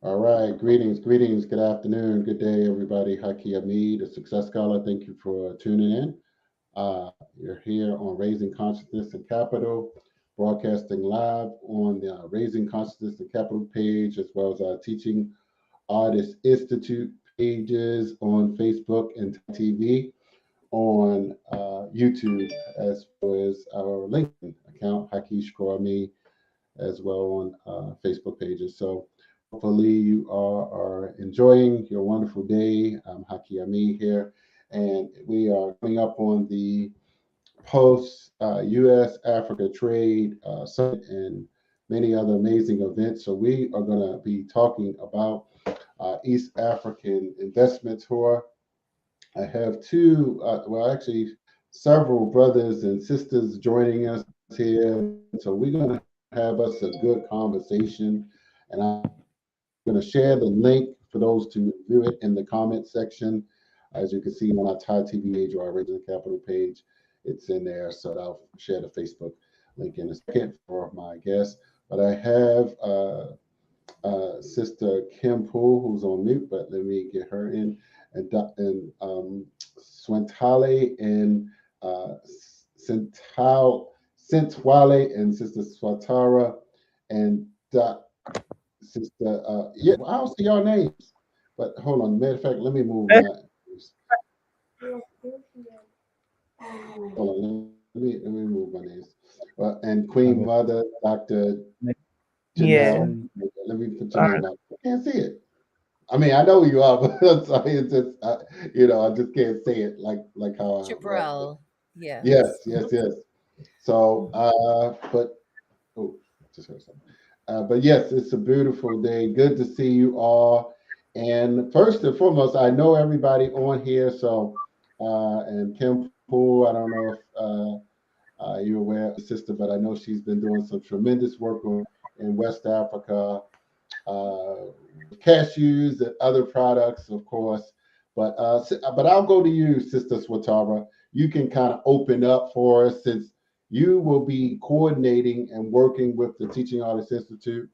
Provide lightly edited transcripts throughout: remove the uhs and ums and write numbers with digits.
All right, greetings, good afternoon, good day, everybody. Haki Hamid, a success scholar. Thank you for tuning in. You're here on Raising Consciousness and Capital, broadcasting live on the Raising Consciousness and Capital page, as well as our Teaching Artist Institute pages on Facebook and TV, on YouTube, as well as our LinkedIn account, Haki Shkorami, as well on Facebook pages. So hopefully you are enjoying your wonderful day. I'm Haki Ami here, and we are coming up on the post U.S. Africa Trade Summit and many other amazing events. So we are going to be talking about East African Investment Tour. I have actually several brothers and sisters joining us here. So we're going to have us a good conversation. And I'm going to share the link for those to view it in the comment section. As you can see on our Thai TV page or our Raising Capital page, it's in there. So I'll share the Facebook link in a second for my guests. But I have Sister Kim Poole, who's on mute, but let me get her in, and Swantale and Sentwale and Sister Swatara and Sister. Yeah, I don't see your names, but hold on. Matter of fact, let me move my. Hold on, let me move my names. And Queen Mother, Dr. Yeah. Janelle. Let me put your name out. I can't see it. I mean, I know who you are, but I'm sorry, it's just I just can't say it like how I write it. Jabril. Yes, Yes. yes, yes. So, but oh, just heard something. But yes, it's a beautiful day. Good to see you all. And first and foremost, I know everybody on here. So, and Kim Poole, I don't know if you're aware of the sister, but I know she's been doing some tremendous work in West Africa, cashews and other products, of course. But I'll go to you, Sister Swatara. You can kind of open up for us since you will be coordinating and working with the Teaching Artists Institute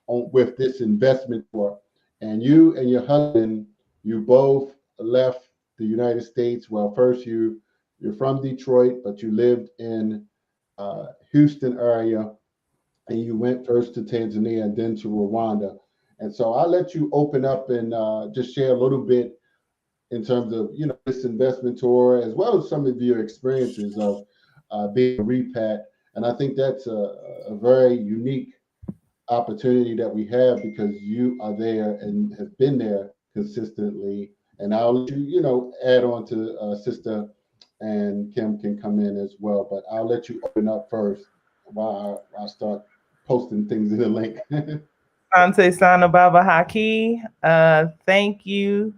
with this investment tour. And you and your husband, you both left the United States. Well, first you're from Detroit, but you lived in Houston area, and you went first to Tanzania and then to Rwanda. And so I'll let you open up and just share a little bit in terms of this investment tour as well as some of your experiences of being a repat. And I think that's a very unique opportunity that we have because you are there and have been there consistently. And I'll let add on to Sister, and Kim can come in as well. But I'll let you open up first while I start posting things in the link. Asante Sana Baba Haki. Thank you,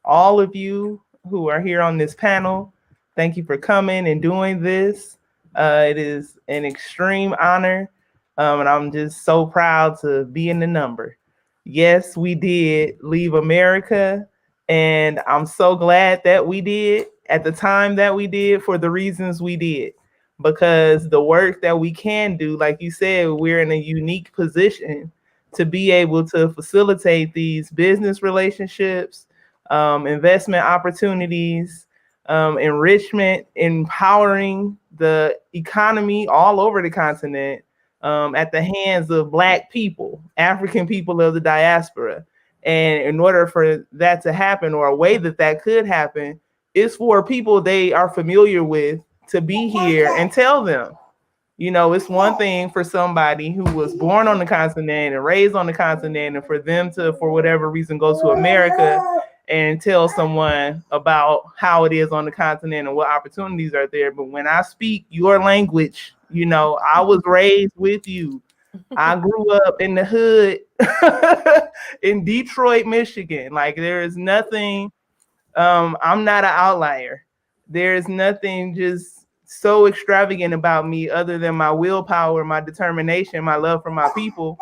all of you who are here on this panel. Thank you for coming and doing this. It is an extreme honor, and I'm just so proud to be in the number. Yes, we did leave America, and I'm so glad that we did at the time that we did for the reasons we did. Because the work that we can do, like you said, we're in a unique position to be able to facilitate these business relationships, investment opportunities, enrichment, empowering the economy all over the continent at the hands of Black people, African people of the diaspora. And in order for that to happen, or a way that that could happen, is for people they are familiar with to be here and tell them. It's one thing for somebody who was born on the continent and raised on the continent, and for them to, for whatever reason, go to America and tell someone about how it is on the continent and what opportunities are there. But when I speak your language, I was raised with you. I grew up in the hood in Detroit, Michigan. Like, there is nothing, I'm not an outlier. There is nothing just so extravagant about me other than my willpower, my determination, my love for my people.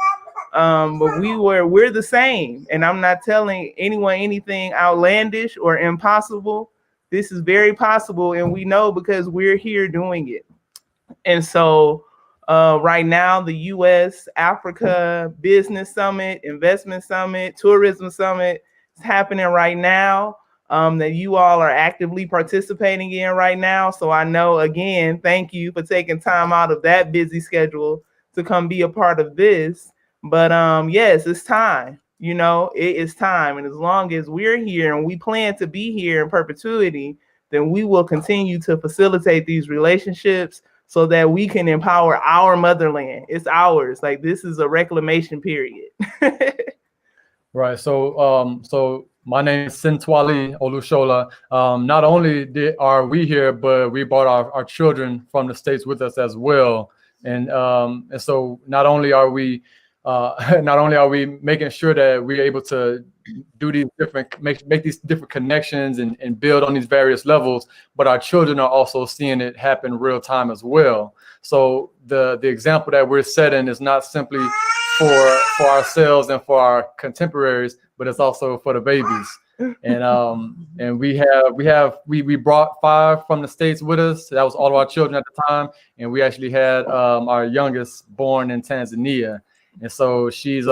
But we're the same. And I'm not telling anyone anything outlandish or impossible. This is very possible. And we know because we're here doing it. And so Right now, the U.S. Africa Business Summit, Investment Summit, Tourism Summit is happening right now, that you all are actively participating in right now. So I know, again, thank you for taking time out of that busy schedule to come be a part of this. But yes, it's time. You know, it is time. And as long as we're here and we plan to be here in perpetuity, then we will continue to facilitate these relationships so that we can empower our motherland. It's ours. Like, this is a reclamation period. Right. So my name is Sintwali Olushola. Not only are we here, but we brought our children from the States with us as well. And so not only are we making sure that we're able to do these different make these different connections and build on these various levels, but our children are also seeing it happen real time as well. So the example that we're setting is not simply for ourselves and for our contemporaries, but it's also for the babies. And we brought 5 from the States with us. That was all of our children at the time, and we actually had our youngest born in Tanzania. And so she's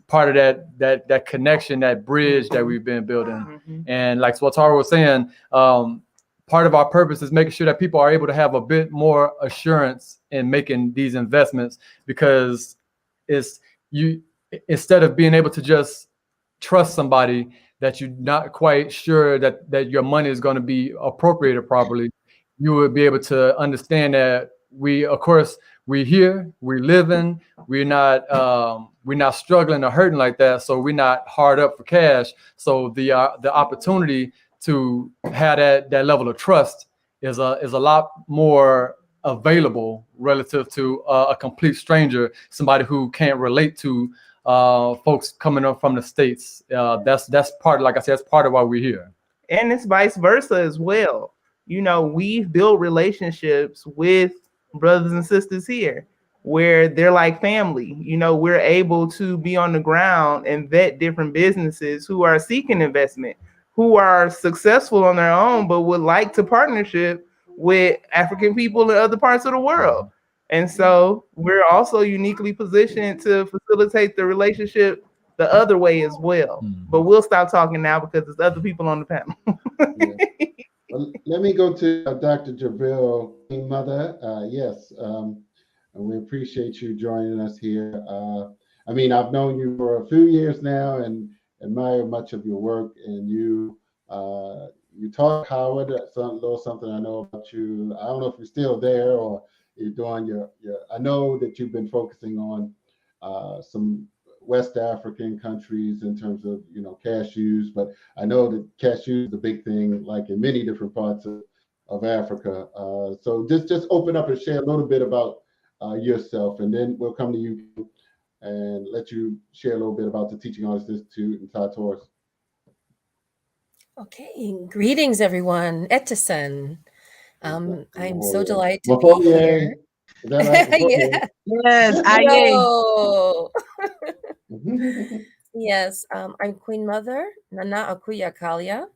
part of that connection, that bridge that we've been building. And like Swatara was saying, part of our purpose is making sure that people are able to have a bit more assurance in making these investments, because instead of being able to just trust somebody that you're not quite sure that your money is going to be appropriated properly, you would be able to understand that we're here, we're living, we're not struggling or hurting like that, so we're not hard up for cash. So the opportunity to have that level of trust is a lot more available relative to a complete stranger, somebody who can't relate to folks coming up from the States. That's part, like I said, that's part of why we're here. And it's vice versa as well. You know, we've built relationships with brothers and sisters here where they're like family. You know, we're able to be on the ground and vet different businesses who are seeking investment, who are successful on their own, but would like to partnership with African people in other parts of the world. And so we're also uniquely positioned to facilitate the relationship the other way as well. But we'll stop talking now because there's other people on the panel. Yeah. Well, let me go to Dr. Jabril, Queen Mother. Yes, and we appreciate you joining us here. I mean, I've known you for a few years now and admire much of your work. And you taught Howard a little something I know about you. I don't know if you're still there or you're doing your. I know that you've been focusing on some West African countries in terms of, cashews, but I know that cashews is a big thing, like in many different parts of Africa. So just open up and share a little bit about yourself, and then we'll come to you and let you share a little bit about the Teaching Artists Institute and Ty Taurus. Okay, greetings everyone. Etison. I'm so delighted to be here. Is that right? Yeah. Yes, Hello. Yes, I'm Queen Mother Nana Akuya Kalia.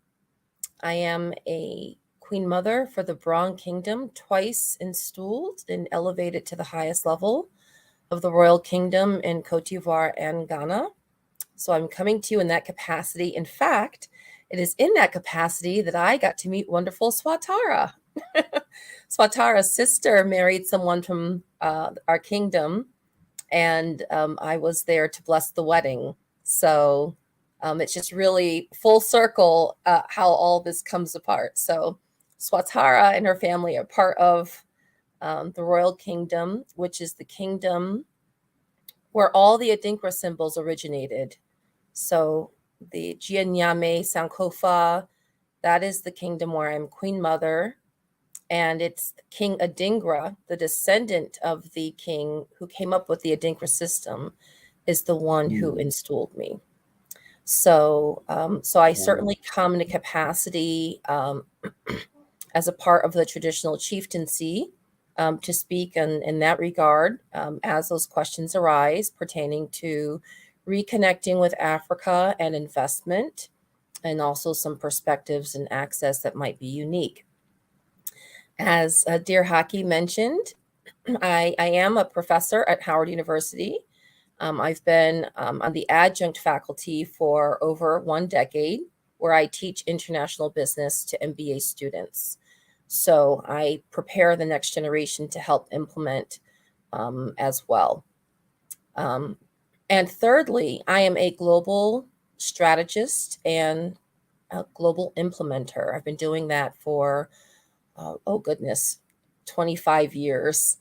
I am a Queen Mother for the Brong Kingdom, twice installed and elevated to the highest level of the Royal Kingdom in Cote d'Ivoire and Ghana. So I'm coming to you in that capacity. In fact, it is in that capacity that I got to meet wonderful Swatara. Swatara's sister married someone from our kingdom, and I was there to bless the wedding. So it's just really full circle how all this comes apart. So Swatara and her family are part of the Royal Kingdom, which is the kingdom where all the Adinkra symbols originated. So the Gianyame Sankofa, that is the kingdom where I'm Queen Mother. And it's King Adingra, the descendant of the king who came up with the Adinkra system, is the one who installed me. So I certainly come in a capacity as a part of the traditional chieftaincy to speak in that regard as those questions arise pertaining to reconnecting with Africa and investment, and also some perspectives and access that might be unique. As dear Haki mentioned, I am a professor at Howard University. I've been on the adjunct faculty for over 1 decade, where I teach international business to MBA students. So I prepare the next generation to help implement as well. And thirdly, I am a global strategist and a global implementer. I've been doing that for, 25 years.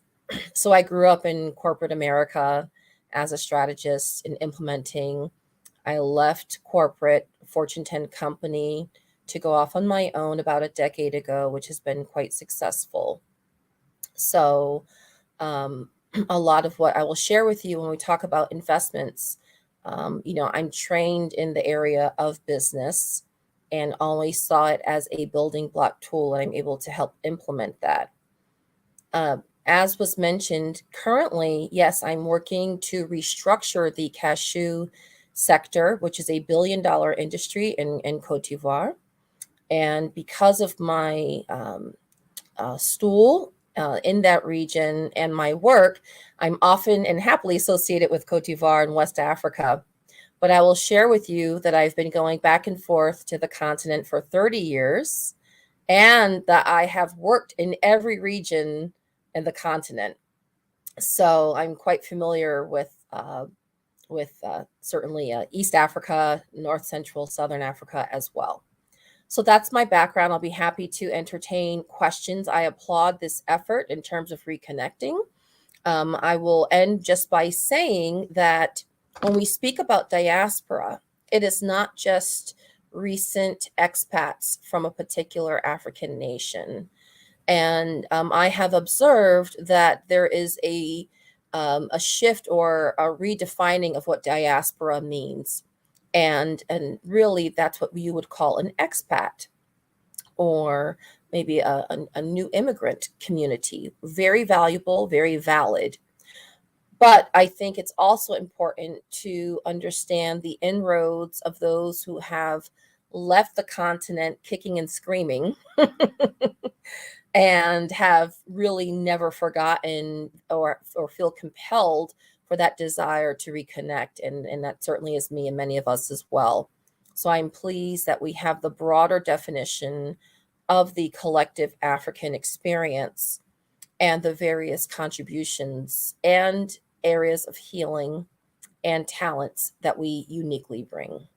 So I grew up in corporate America as a strategist and implementing. I left corporate Fortune 10 company to go off on my own about a decade ago, which has been quite successful. So a lot of what I will share with you when we talk about investments, I'm trained in the area of business and always saw it as a building block tool, and I'm able to help implement that. As was mentioned, currently, yes, I'm working to restructure the cashew sector, which is a billion-dollar industry in Cote d'Ivoire. And because of my stool in that region and my work, I'm often and happily associated with Cote d'Ivoire and West Africa. But I will share with you that I've been going back and forth to the continent for 30 years, and that I have worked in every region in the continent. So I'm quite familiar with certainly East Africa, North Central, Southern Africa as well. So that's my background. I'll be happy to entertain questions. I applaud this effort in terms of reconnecting. I will end just by saying that when we speak about diaspora, it is not just recent expats from a particular African nation. And I have observed that there is a shift or a redefining of what diaspora means. And really, that's what you would call an expat, or maybe a new immigrant community. Very valuable, very valid. But I think it's also important to understand the inroads of those who have left the continent kicking and screaming and have really never forgotten or feel compelled for that desire to reconnect. And that certainly is me and many of us as well. So I'm pleased that we have the broader definition of the collective African experience and the various contributions and areas of healing and talents that we uniquely bring.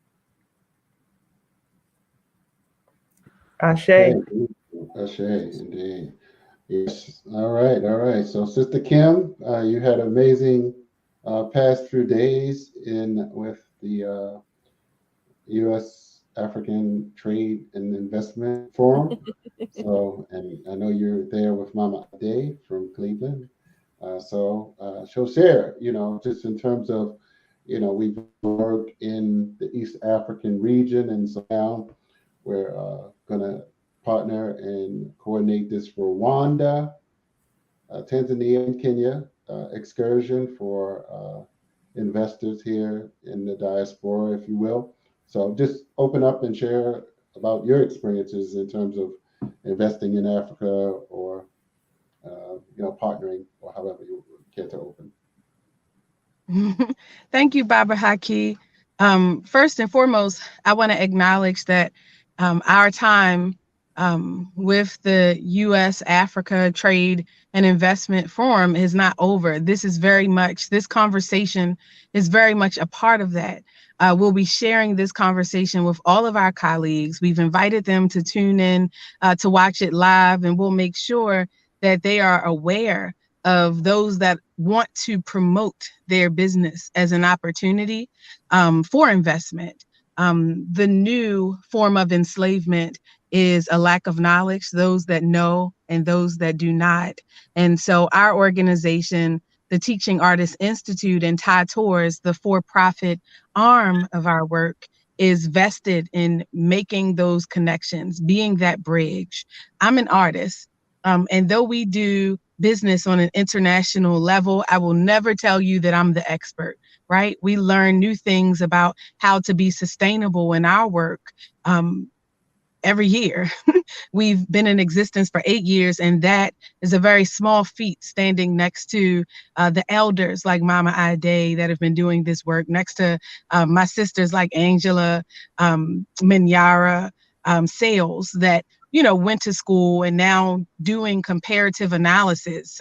Ashe. Ashe, indeed. Yes. All right. So, Sister Kim, you had an amazing past few days with the U.S. African Trade and Investment Forum. So, and I know you're there with Mama Day from Cleveland. So she'll share, just in terms of, we've worked in the East African region, and so now we're going to partner and coordinate this Rwanda, Tanzania, and Kenya excursion for investors here in the diaspora, if you will. So just open up and share about your experiences in terms of investing in Africa or partnering, or however you care to open. Thank you, Baba Haki. First and foremost, I want to acknowledge that our time with the U.S. Africa Trade and Investment Forum is not over. This conversation is very much a part of that. We'll be sharing this conversation with all of our colleagues. We've invited them to tune in to watch it live, and we'll make sure that they are aware of those that want to promote their business as an opportunity for investment. The new form of enslavement is a lack of knowledge, those that know and those that do not. And so our organization, the Teaching Artists Institute, and Ty Tours, the for-profit arm of our work, is vested in making those connections, being that bridge. I'm an artist. And though we do business on an international level, I will never tell you that I'm the expert, right? We learn new things about how to be sustainable in our work every year. We've been in existence for 8 years, and that is a very small feat, standing next to the elders like Mama Ade that have been doing this work, next to my sisters like Angela, Minyara, Sales, that went to school and now doing comparative analysis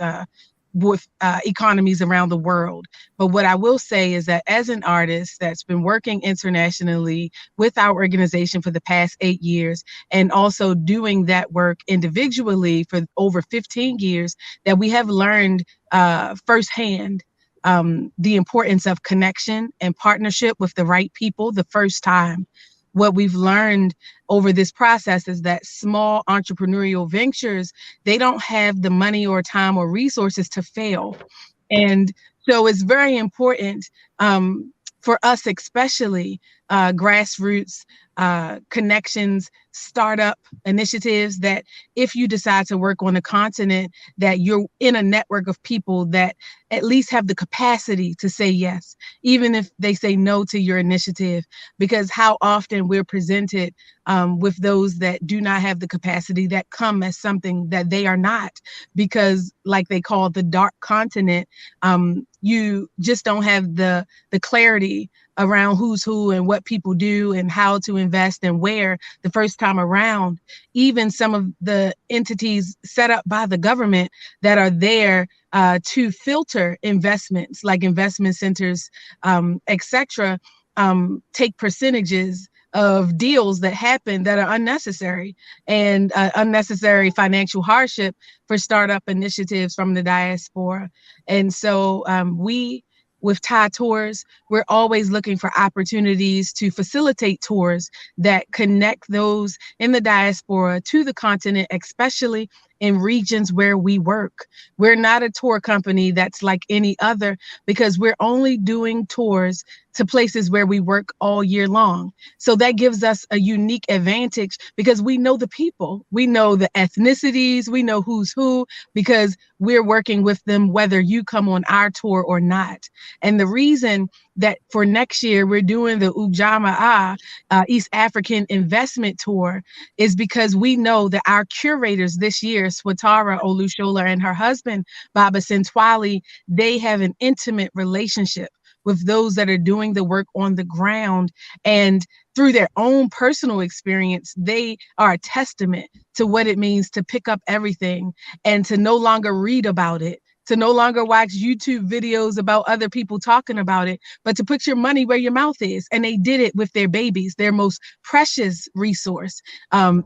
with economies around the world. But what I will say is that as an artist that's been working internationally with our organization for the past 8 years, and also doing that work individually for over 15 years, that we have learned firsthand the importance of connection and partnership with the right people the first time. What we've learned over this process is that small entrepreneurial ventures, they don't have the money or time or resources to fail. And so it's very important for us, especially grassroots connections, startup initiatives, that if you decide to work on a continent, that you're in a network of people that at least have the capacity to say yes, even if they say no to your initiative. Because how often we're presented with those that do not have the capacity, that come as something that they are not, because like they call the dark continent, you just don't have the clarity around who's who and what people do and how to invest and where the first time around. Even some of the entities set up by the government that are there to filter investments, like investment centers, etc., take percentages of deals that happen that are unnecessary, and unnecessary financial hardship for startup initiatives from the diaspora. And so we, with Thai Tours, we're always looking for opportunities to facilitate tours that connect those in the diaspora to the continent, especially in regions where we work. We're not a tour company that's like any other, because we're only doing tours to places where we work all year long. So that gives us a unique advantage, because we know the people, we know the ethnicities, we know who's who, because we're working with them whether you come on our tour or not. And the reason that for next year we're doing the Ujamaa East African Investment Tour is because we know that our curators this year, Swatara Olushola and her husband, Baba Sentwali, they have an intimate relationship with those that are doing the work on the ground. And through their own personal experience, they are a testament to what it means to pick up everything and to no longer read about it, to no longer watch YouTube videos about other people talking about it, but to put your money where your mouth is. And they did it with their babies, their most precious resource,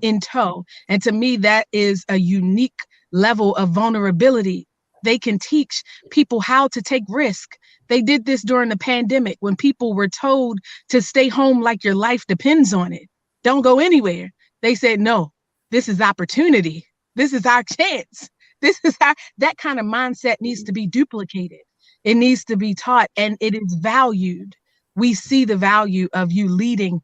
in tow. And to me, that is a unique level of vulnerability. They can teach people how to take risk. They did this during the pandemic when people were told to stay home like your life depends on it. Don't go anywhere. They said, no, this is opportunity. This is our chance. This is how. That kind of mindset needs to be duplicated. It needs to be taught, and it is valued. We see the value of you leading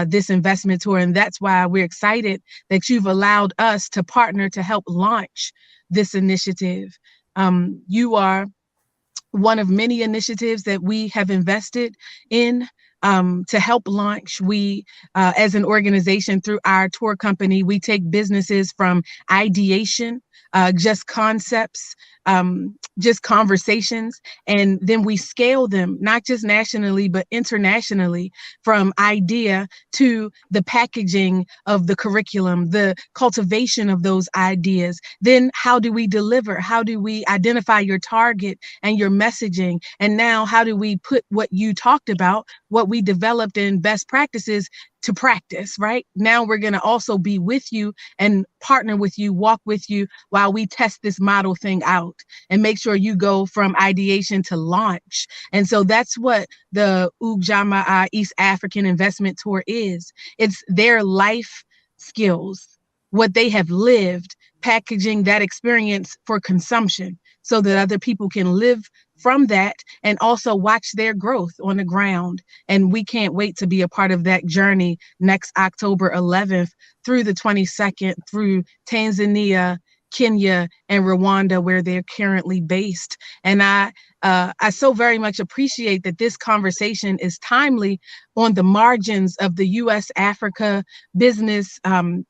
this investment tour, and that's why we're excited that you've allowed us to partner to help launch this initiative. You are one of many initiatives that we have invested in to help launch. We, as an organization, through our tour company, we take businesses from ideation, just concepts, just conversations, and then we scale them, not just nationally, but internationally, from idea to the packaging of the curriculum, the cultivation of those ideas. Then how do we deliver? How do we identify your target and your messaging? And now how do we put what you talked about, what we developed in best practices, to practice, right? Now we're going to also be with you and partner with you, walk with you while we test this model thing out and make sure you go from ideation to launch. And so that's what the Ujamaa East African Investment Tour is. It's their life skills, what they have lived, packaging that experience for consumption so that other people can live from that and also watch their growth on the ground. And we can't wait to be a part of that journey next October 11th through the 22nd through Tanzania, Kenya and Rwanda, where they're currently based. And I so very much appreciate that this conversation is timely on the margins of the U.S. Africa Business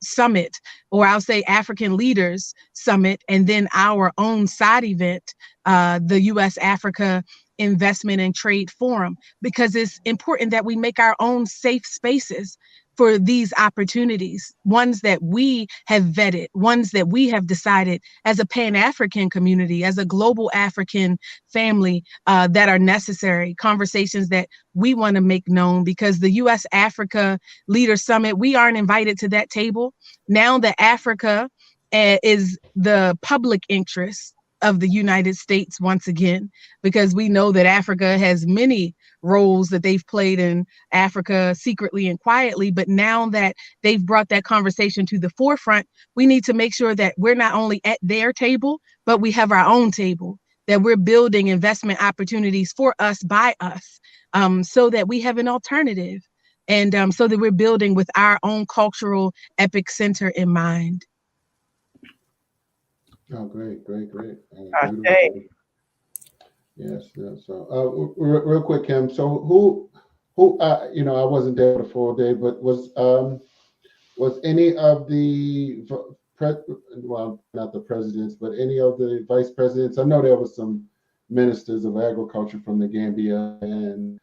Summit, or I'll say African Leaders Summit, and then our own side event, the U.S. Africa Investment and Trade Forum, because it's important that we make our own safe spaces for these opportunities, ones that we have vetted, ones that we have decided as a Pan-African community, as a global African family, that are necessary, conversations that we want to make known, because the U.S. Africa Leader Summit, we aren't invited to that table. Now that Africa is the public interest of the United States once again, because we know that Africa has many roles that they've played in Africa secretly and quietly. But now that they've brought that conversation to the forefront, we need to make sure that we're not only at their table, but we have our own table, that we're building investment opportunities for us, by us, so that we have an alternative, and so that we're building with our own cultural epic center in mind. Oh, great. Okay. Yes. So, real quick, Kim. So, who, I wasn't there the full day, but was any of the well, not the presidents, but any of the vice presidents? I know there was some ministers of agriculture from the Gambia, and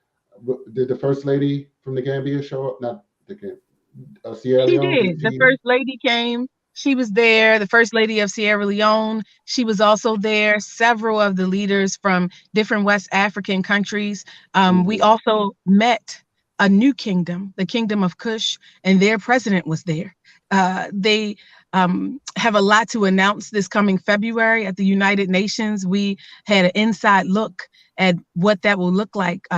did the first lady from the Gambia show up? Not the Gambia, Sierra Leone. She did. The first lady came. She was there, the First Lady of Sierra Leone. She was also there. Several of the leaders from different West African countries. We also met a new kingdom, the Kingdom of Kush, and their president was there. They have a lot to announce this coming February at the United Nations. We had an inside look at what that will look like.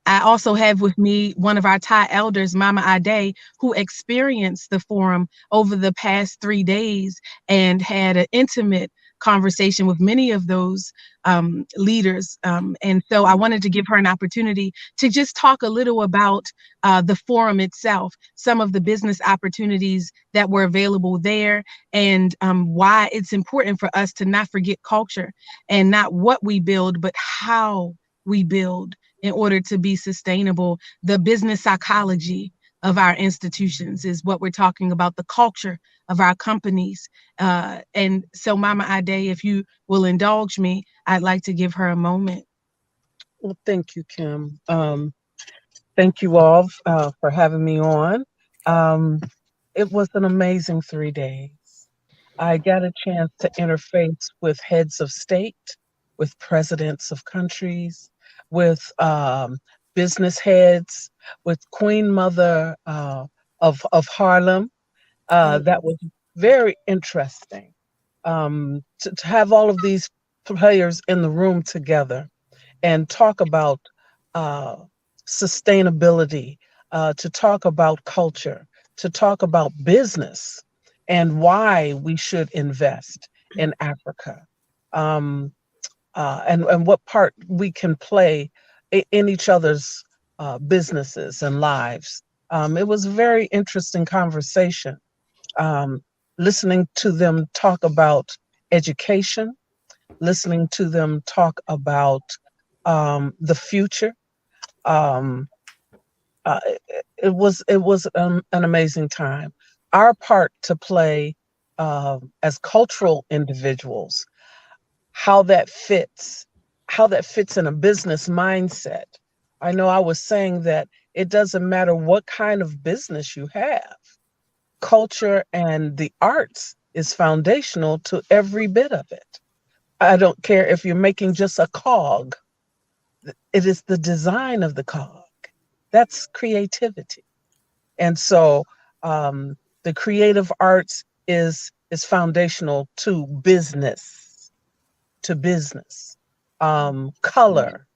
I also have with me one of our Thai elders, Mama Ade, who experienced the forum over the past 3 days and had an intimate conversation with many of those leaders. And so I wanted to give her an opportunity to just talk a little about the forum itself, some of the business opportunities that were available there, and why it's important for us to not forget culture, and not what we build, but how we build in order to be sustainable. The business psychology of our institutions is what we're talking about, the culture of our companies. And so Mama Ade, if you will indulge me, I'd like to give her a moment. Well, thank you, Kim. Thank you all for having me on. It was an amazing 3 days. I got a chance to interface with heads of state, with presidents of countries, with business heads, with Queen Mother of Harlem. That was very interesting to have all of these players in the room together and talk about sustainability, to talk about culture, to talk about business and why we should invest in Africa. And what part we can play in each other's businesses and lives. It was a very interesting conversation, listening to them talk about education, listening to them talk about the future. It was an amazing time. Our part to play as cultural individuals, how that fits in a business mindset. I know I was saying that it doesn't matter what kind of business you have. Culture and the arts is foundational to every bit of it. I don't care if you're making just a cog. It is the design of the cog. That's creativity. And so the creative arts is foundational to business. Color,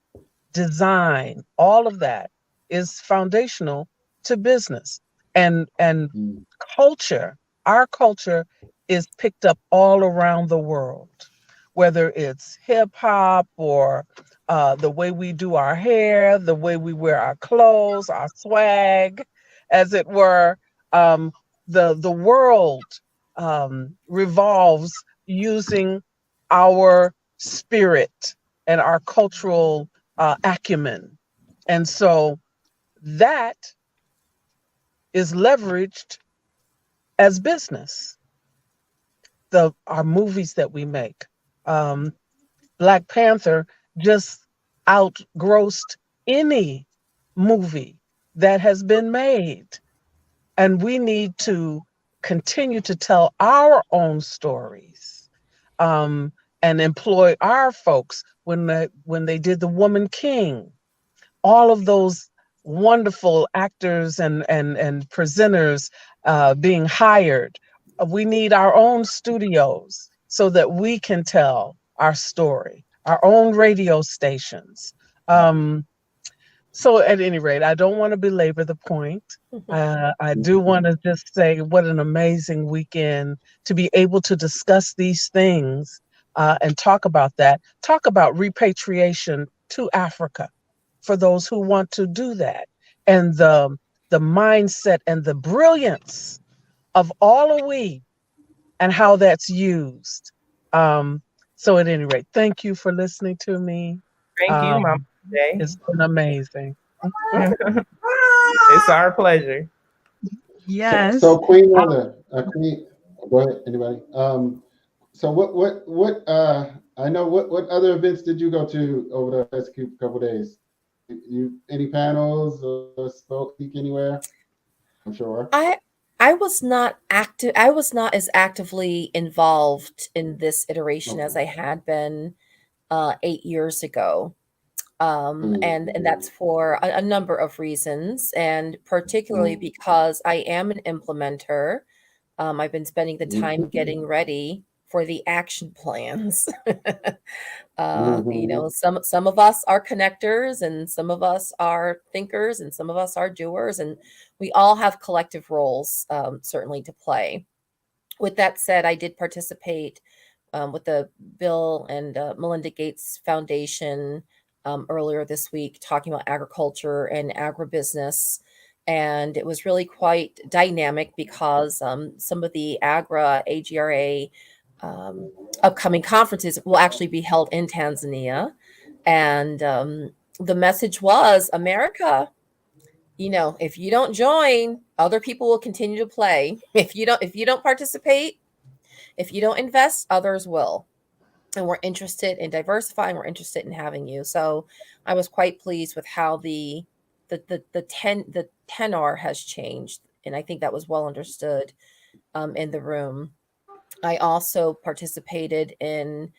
design, all of that is foundational to business. And culture, our culture is picked up all around the world, whether it's hip hop or the way we do our hair, the way we wear our clothes, our swag, as it were. The world revolves, using our spirit and our cultural acumen. And so that is leveraged as business. Our movies that we make. Black Panther just outgrossed any movie that has been made. And we need to continue to tell our own stories, and employ our folks when they did The Woman King. All of those wonderful actors and presenters being hired. We need our own studios so that we can tell our story, our own radio stations. So at any rate, I don't want to belabor the point. I do want to just say what an amazing weekend to be able to discuss these things and talk about that. Talk about repatriation to Africa for those who want to do that. And the mindset and the brilliance of all of we and how that's used. So at any rate, thank you for listening to me. Thank you, Mama J. It's been amazing. It's our pleasure. Yes. So Queen Mother, Queen, go ahead, anybody. So what I know what other events did you go to over the last couple of days? You any panels or speak anywhere? I'm sure. I was not active. I was not as actively involved in this iteration as I had been 8 years ago. And that's for a number of reasons, and particularly because I am an implementer. I've been spending the time getting ready for the action plans. You know, some of us are connectors, and some of us are thinkers, and some of us are doers, and we all have collective roles, certainly to play. With that said, I did participate with the Bill and Melinda Gates Foundation earlier this week, talking about agriculture and agribusiness. And it was really quite dynamic because some of the AGRA upcoming conferences will actually be held in Tanzania. And the message was, America, you know, if you don't join, other people will continue to play. If you don't participate, if you don't invest, others will. And we're interested in diversifying. We're interested in having you. So I was quite pleased with how the tenor has changed, and I think that was well understood in the room. I also participated in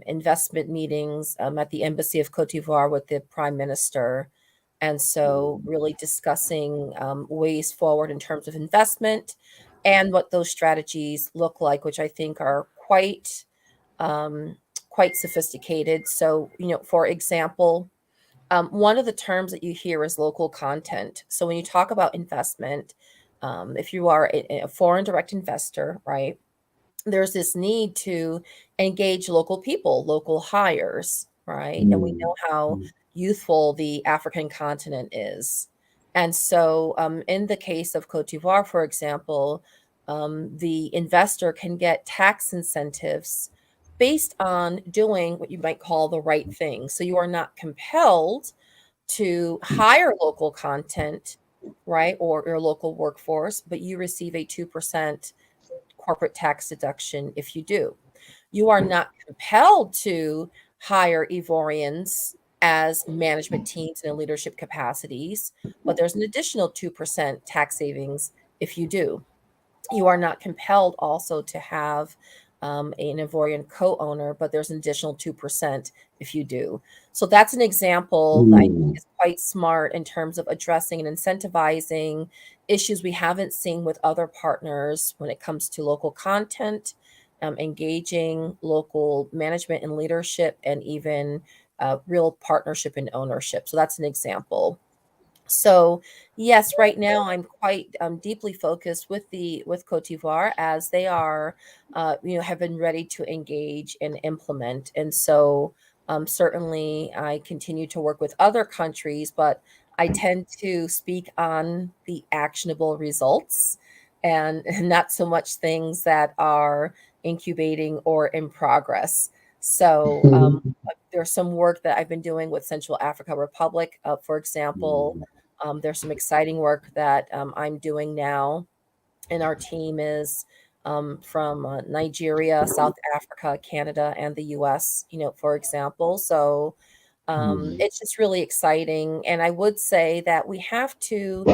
investment meetings at the Embassy of Cote d'Ivoire with the Prime Minister, and so really discussing ways forward in terms of investment and what those strategies look like, which I think are quite sophisticated. So, you know, for example, one of the terms that you hear is local content. So when you talk about investment, if you are a foreign direct investor, right, there's this need to engage local people, local hires, right? And we know how youthful the African continent is. And so in the case of Cote d'Ivoire, for example, the investor can get tax incentives based on doing what you might call the right thing. So you are not compelled to hire local content, right, or your local workforce, but you receive a 2% corporate tax deduction if you do. You are not compelled to hire Ivorians as management teams and in leadership capacities, but there's an additional 2% tax savings if you do. You are not compelled also to have an Ivorian co-owner, but there's an additional 2% if you do. So that's an example that I think is quite smart in terms of addressing and incentivizing issues we haven't seen with other partners when it comes to local content, engaging local management and leadership, and even real partnership and ownership. So that's an example. So yes, right now I'm quite deeply focused with Cote d'Ivoire, as they are, have been ready to engage and implement. And so certainly I continue to work with other countries, but I tend to speak on the actionable results and not so much things that are incubating or in progress. So there's some work that I've been doing with Central Africa Republic. For example, there's some exciting work that I'm doing now, and our team is from Nigeria, South Africa, Canada, and the US, for example. So it's just really exciting. And I would say that we have to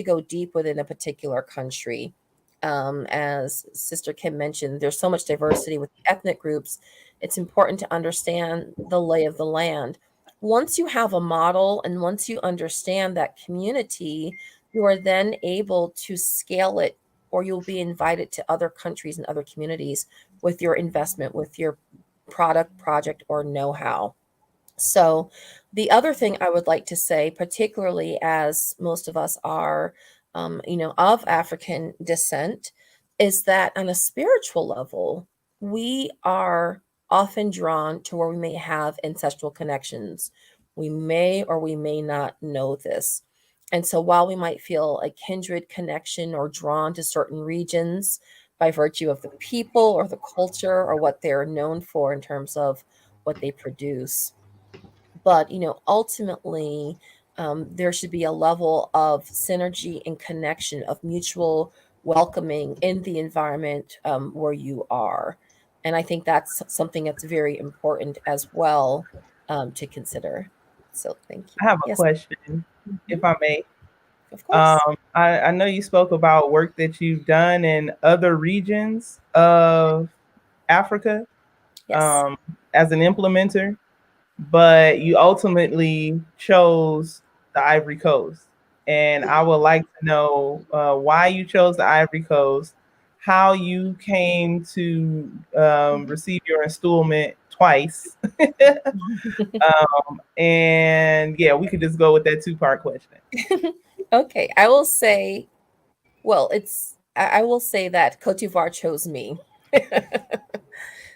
go deep within a particular country. As Sister Kim mentioned, there's so much diversity with the ethnic groups. It's important to understand the lay of the land. Once you have a model and once you understand that community, you are then able to scale it, or you'll be invited to other countries and other communities with your investment, with your product, project, or know-how. So the other thing I would like to say, particularly as most of us are, of African descent, is that on a spiritual level, we are often drawn to where we may have ancestral connections. We may or we may not know this. And so while we might feel a kindred connection or drawn to certain regions by virtue of the people or the culture or what they're known for in terms of what they produce, but ultimately there should be a level of synergy and connection, of mutual welcoming in the environment where you are. And I think that's something that's very important as well to consider. So thank you. I have a Yes, question, if I may. of course. I know you spoke about work that you've done in other regions of Africa Yes. as an implementer, but you ultimately chose the Ivory Coast. And I would like to know why you chose the Ivory Coast, how you came to receive your installment twice. And yeah, we could just go with that two-part question. Okay, I will say, well, I will say that Cote d'Ivoire chose me.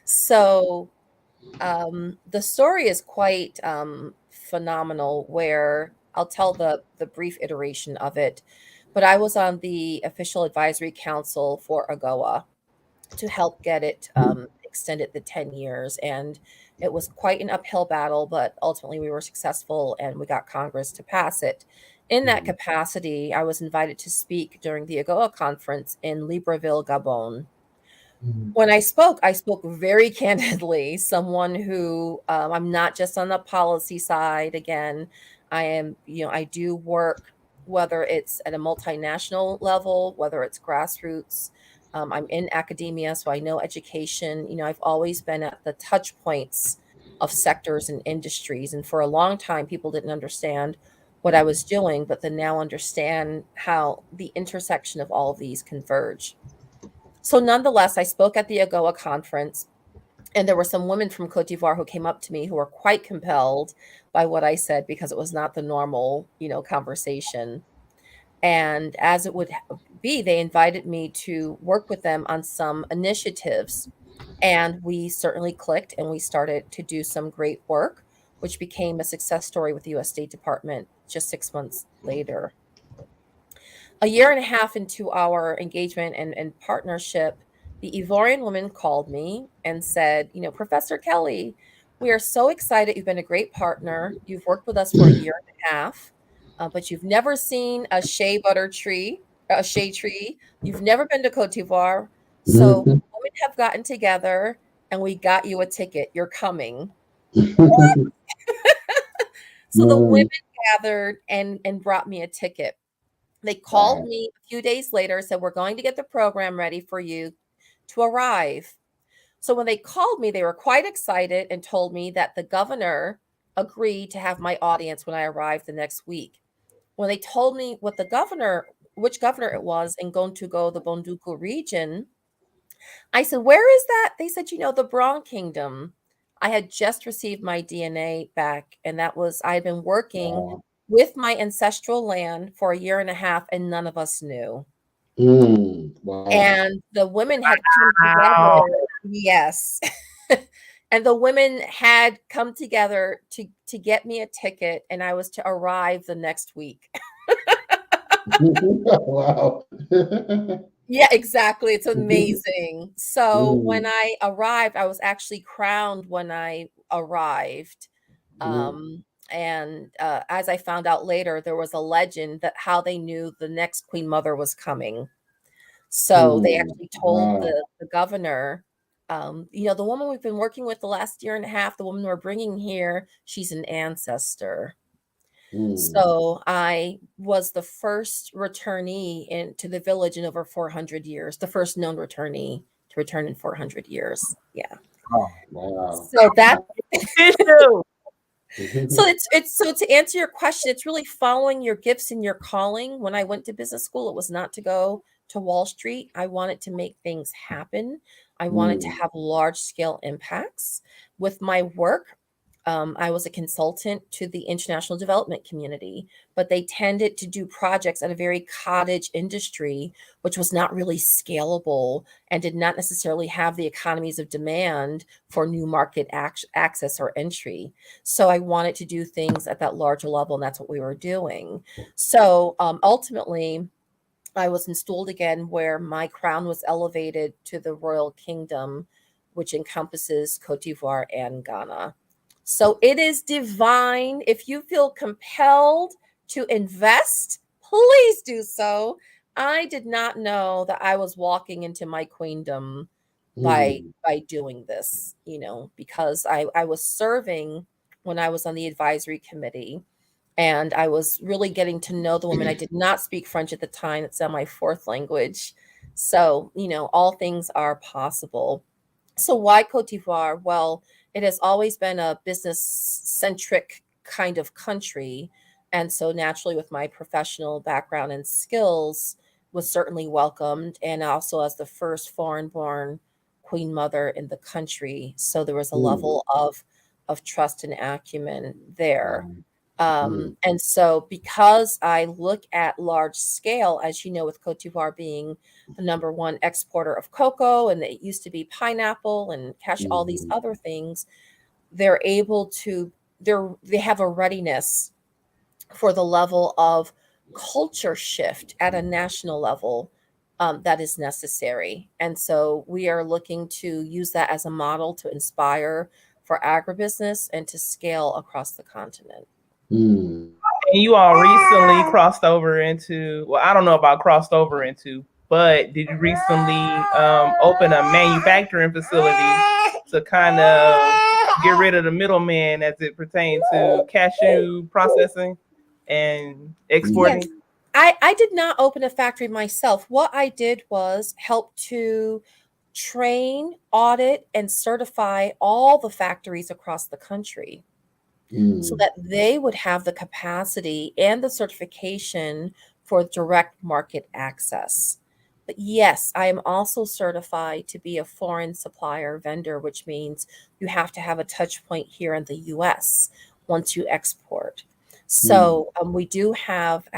So the story is quite phenomenal, where I'll tell the brief iteration of it. But I was on the official advisory council for AGOA to help get it extended the 10 years. And it was quite an uphill battle, but ultimately we were successful and we got Congress to pass it. In that capacity, I was invited to speak during the AGOA conference in Libreville, Gabon. When I spoke very candidly. Someone who I'm not just on the policy side. Again, I am, I do work, whether it's at a multinational level, whether it's grassroots. I'm in academia, so I know education. I've always been at the touch points of sectors and industries. And for a long time, people didn't understand what I was doing, but they now understand how the intersection of all of these converge. So nonetheless, I spoke at the AGOA conference, and there were some women from Cote d'Ivoire who came up to me who were quite compelled by what I said, because it was not the normal, conversation. And as it would be, they invited me to work with them on some initiatives. And we certainly clicked, and we started to do some great work, which became a success story with the US State Department just 6 months later. A year and a half into our engagement and partnership, the Ivorian woman called me and said, Professor Kelly, we are so excited. You've been a great partner. You've worked with us for a year and a half, but you've never seen a shea tree. You've never been to Cote d'Ivoire. So women have gotten together and we got you a ticket. You're coming. So the women gathered and brought me a ticket. They called me a few days later, said, we're going to get the program ready for you to arrive. So when they called me, they were quite excited and told me that the governor agreed to have my audience when I arrived the next week. When they told me which governor it was in Gontugo, the Bonduku region, I said, where is that? They said, the Bron Kingdom. I had just received my DNA back, and I had been working with my ancestral land for a year and a half, and none of us knew. Wow. And the women had come together. Yes. And the women had come together to get me a ticket, and I was to arrive the next week. Wow. Yeah, exactly. It's amazing. So when Mm, I arrived, I was actually crowned when I arrived. mm, And as I found out later, there was a legend that how they knew the next Queen Mother was coming. So they mm. actually told Wow. the governor, the woman we've been working with the last year and a half, the woman we're bringing here, she's an ancestor. Mm, So I was the first returnee into the village in over 400 years, the first known returnee to return in 400 years. Yeah. wow. So that Official. so it's so to answer your question, it's really following your gifts and your calling. When I went to business school, it was not to go to Wall Street. I wanted to make things happen. I wanted to Mm, have large scale impacts with my work. I was a consultant to the international development community, but they tended to do projects at a very cottage industry, which was not really scalable and did not necessarily have the economies of demand for new market access or entry. So I wanted to do things at that larger level, and that's what we were doing. So ultimately, I was installed again where my crown was elevated to the royal kingdom, which encompasses Cote d'Ivoire and Ghana. So it is divine. If you feel compelled to invest, please do so. I did not know that I was walking into my queendom mm, by doing this, because I was serving when I was on the advisory committee, and I was really getting to know the woman. I did not speak French at the time. It's my fourth language. So, all things are possible. So why Cote d'Ivoire? Well, it has always been a business centric kind of country. And so naturally with my professional background and skills was certainly welcomed, and also as the first foreign born queen mother in the country. So there was a mm. level of trust and acumen there. Wow. Mm, And so because I look at large scale, as you know, with Cote d'Ivoire being the number one exporter of cocoa, and it used to be pineapple and cash, all these mhm, other things, they're able to, they have a readiness for the level of culture shift at a national level that is necessary. And so we are looking to use that as a model to inspire for agribusiness and to scale across the continent. mm. And you all recently crossed over into, well, I don't know about crossed over into, but did you recently open a manufacturing facility to kind of get rid of the middleman as it pertains to cashew processing and Yes, exporting? I did not open a factory myself. What I did was help to train, audit, and certify all the factories across the country so Mm, that they would have the capacity and the certification for direct market access. But yes, I am also certified to be a foreign supplier vendor, which means you have to have a touch point here in the US once you export. mm, So we do have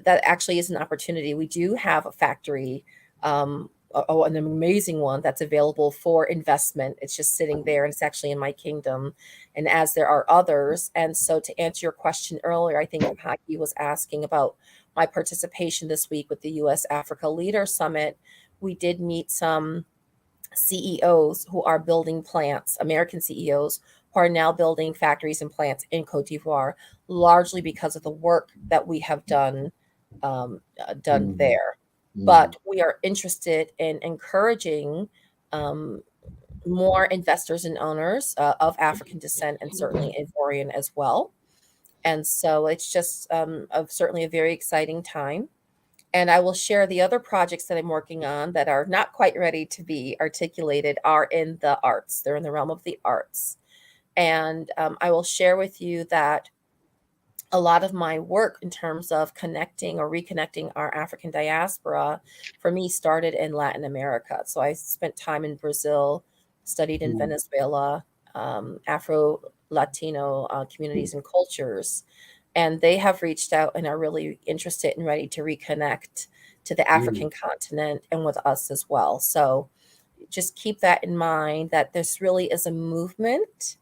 that actually is an opportunity. We do have a factory, an amazing one that's available for investment. It's just sitting there, and it's actually in my kingdom, and as there are others. And so, to answer your question earlier, I think Haki was asking about my participation this week with the U.S. Africa Leader Summit. We did meet some CEOs who are building plants, American CEOs who are now building factories and plants in Cote d'Ivoire, largely because of the work that we have done mm, there. mm, But we are interested in encouraging um, more investors and owners of African descent, and certainly Ivorian as well. And so it's just certainly a very exciting time. And I will share the other projects that I'm working on that are not quite ready to be articulated are in the arts. They're in the realm of the arts. And I will share with you that a lot of my work in terms of connecting or reconnecting our African diaspora for me started in Latin America. So I spent time in Brazil, studied in mm, Venezuela, Afro Latino communities and cultures. And they have reached out and are really interested and ready to reconnect to the mm, African continent and with us as well. So just keep that in mind, that this really is a movement,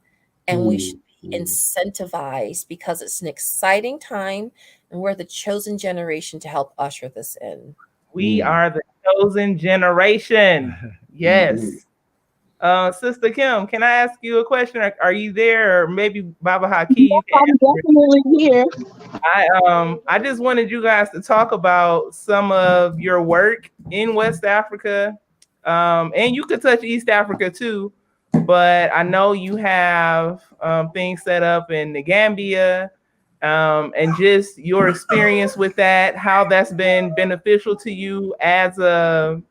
and we should mm. incentivized because it's an exciting time and we're the chosen generation to help usher this in. We are the chosen generation. Yes. Sister Kim, can I ask you a question? Are you there? Or maybe Baba Haki? I'm definitely here. I just wanted you guys to talk about some of your work in West Africa. And you could touch East Africa too, but I know you have things set up in the Gambia, and just your experience with that, how that's been beneficial to you as a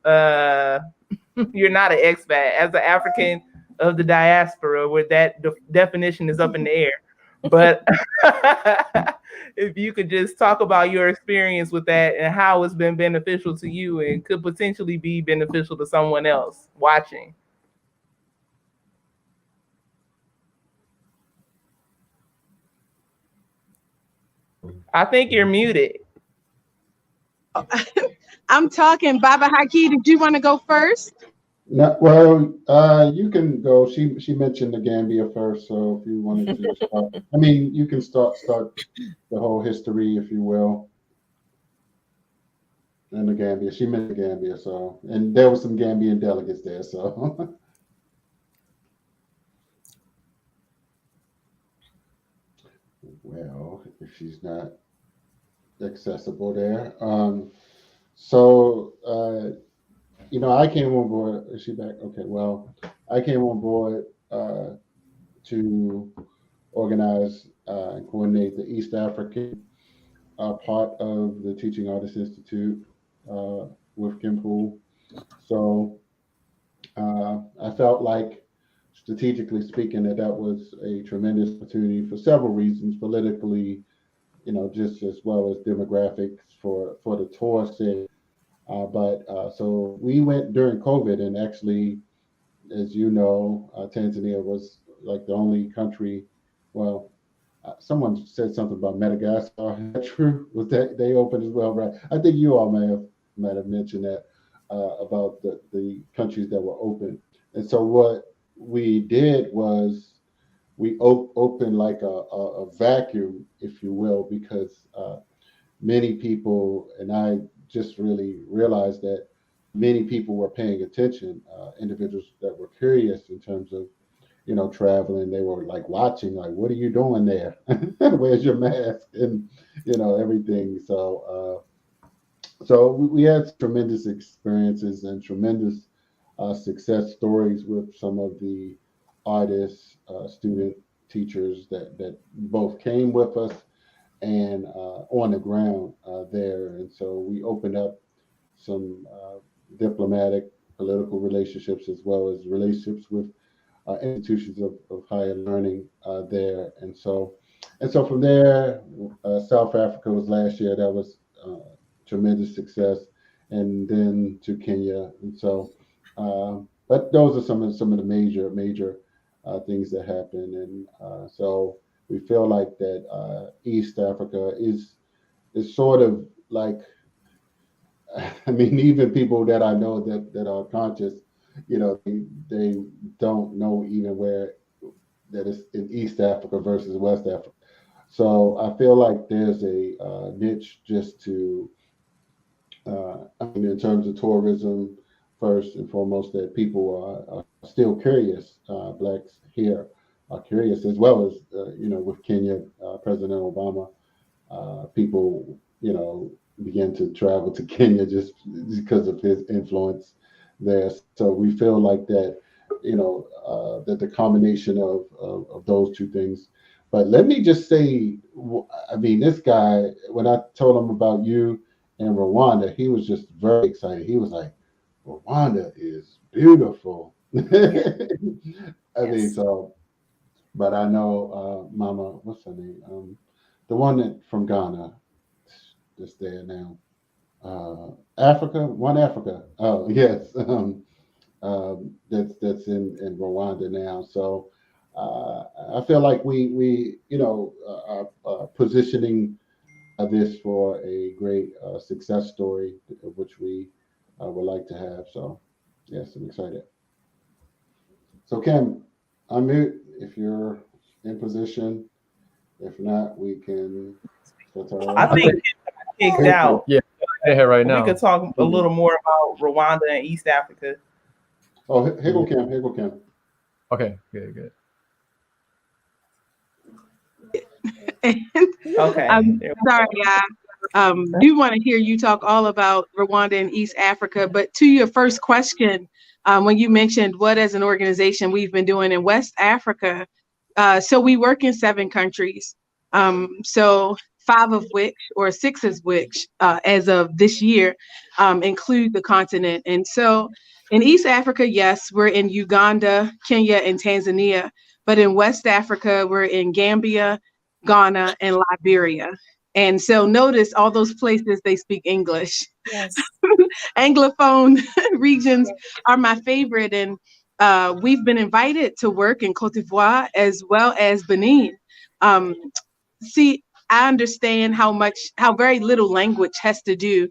you're not an expat, as an African of the diaspora, where that definition is up in the air. But if you could just talk about your experience with that and how it's been beneficial to you and could potentially be beneficial to someone else watching. I think you're muted. I'm talking. Baba Haki, did you want to go first? No, well, you can go. She mentioned the Gambia first, so if you wanted to start, I mean, you can start the whole history, if you will. And the Gambia, she mentioned the Gambia, so, and there were some Gambian delegates there, so. Well, if she's not accessible there, you know, I came on board. Is she back? Okay. Well, I came on board to organize and coordinate the East African part of the Teaching Artists Institute with Kim Poole. So I felt like, strategically speaking, that was a tremendous opportunity for several reasons, politically, you know, just as well as demographics for the tour sake. So we went during COVID, and actually, as you know, Tanzania was like the only country. Well, someone said something about Madagascar. Is that true? Was that they opened as well, right? I think you all might have mentioned that about the countries that were open. And so what we did was we opened like a vacuum, if you will, because many people, and I just really realized that many people were paying attention, individuals that were curious in terms of, you know, traveling. They were like watching, like, what are you doing there? Where's your mask? And, you know, everything. So we had tremendous experiences and tremendous success stories with some of the artists, student teachers that both came with us and on the ground there. And so we opened up some diplomatic, political relationships, as well as relationships with institutions of higher learning there. And so from there, South Africa was last year. That was tremendous success. And then to Kenya. And so, but those are some of the major things that happened. And so we feel like that East Africa is sort of like, I mean, even people that I know that are conscious, you know, they don't know even where that is in East Africa versus West Africa. So I feel like there's a niche just to, I mean, in terms of tourism, first and foremost, that people are still curious. Blacks here are curious, as well as, you know, with Kenya, President Obama, people, you know, began to travel to Kenya just because of his influence there. So we feel like that, you know, that the combination of those two things. But let me just say, I mean, this guy, when I told him about you and Rwanda, he was just very excited. He was like, Rwanda is beautiful. I mean, so, but I know Mama, what's her name? The one that from Ghana, that's there now. Africa, One Africa. Oh, yes. That's in Rwanda now. So I feel like we you know, are positioning this for a great success story, which we would like to have. So yes, I'm excited. So Kim, unmute if you're in position? If not, we can. I think it got kicked out. Yeah, here right now. We could talk a little more about Rwanda and East Africa. Oh, here go Kim. Okay, good. Okay. I'm sorry, I do want to hear you talk all about Rwanda and East Africa. But to your first question, when you mentioned what as an organization we've been doing in West Africa, so we work in 7 countries. So 5 of which, or 6 of which, as of this year, include the continent. And so in East Africa, yes, we're in Uganda, Kenya, and Tanzania. But in West Africa, we're in Gambia, Ghana, and Liberia. And so notice all those places they speak English. Yes. Anglophone regions are my favorite. And we've been invited to work in Cote d'Ivoire as well as Benin. See, I understand how very little language has to do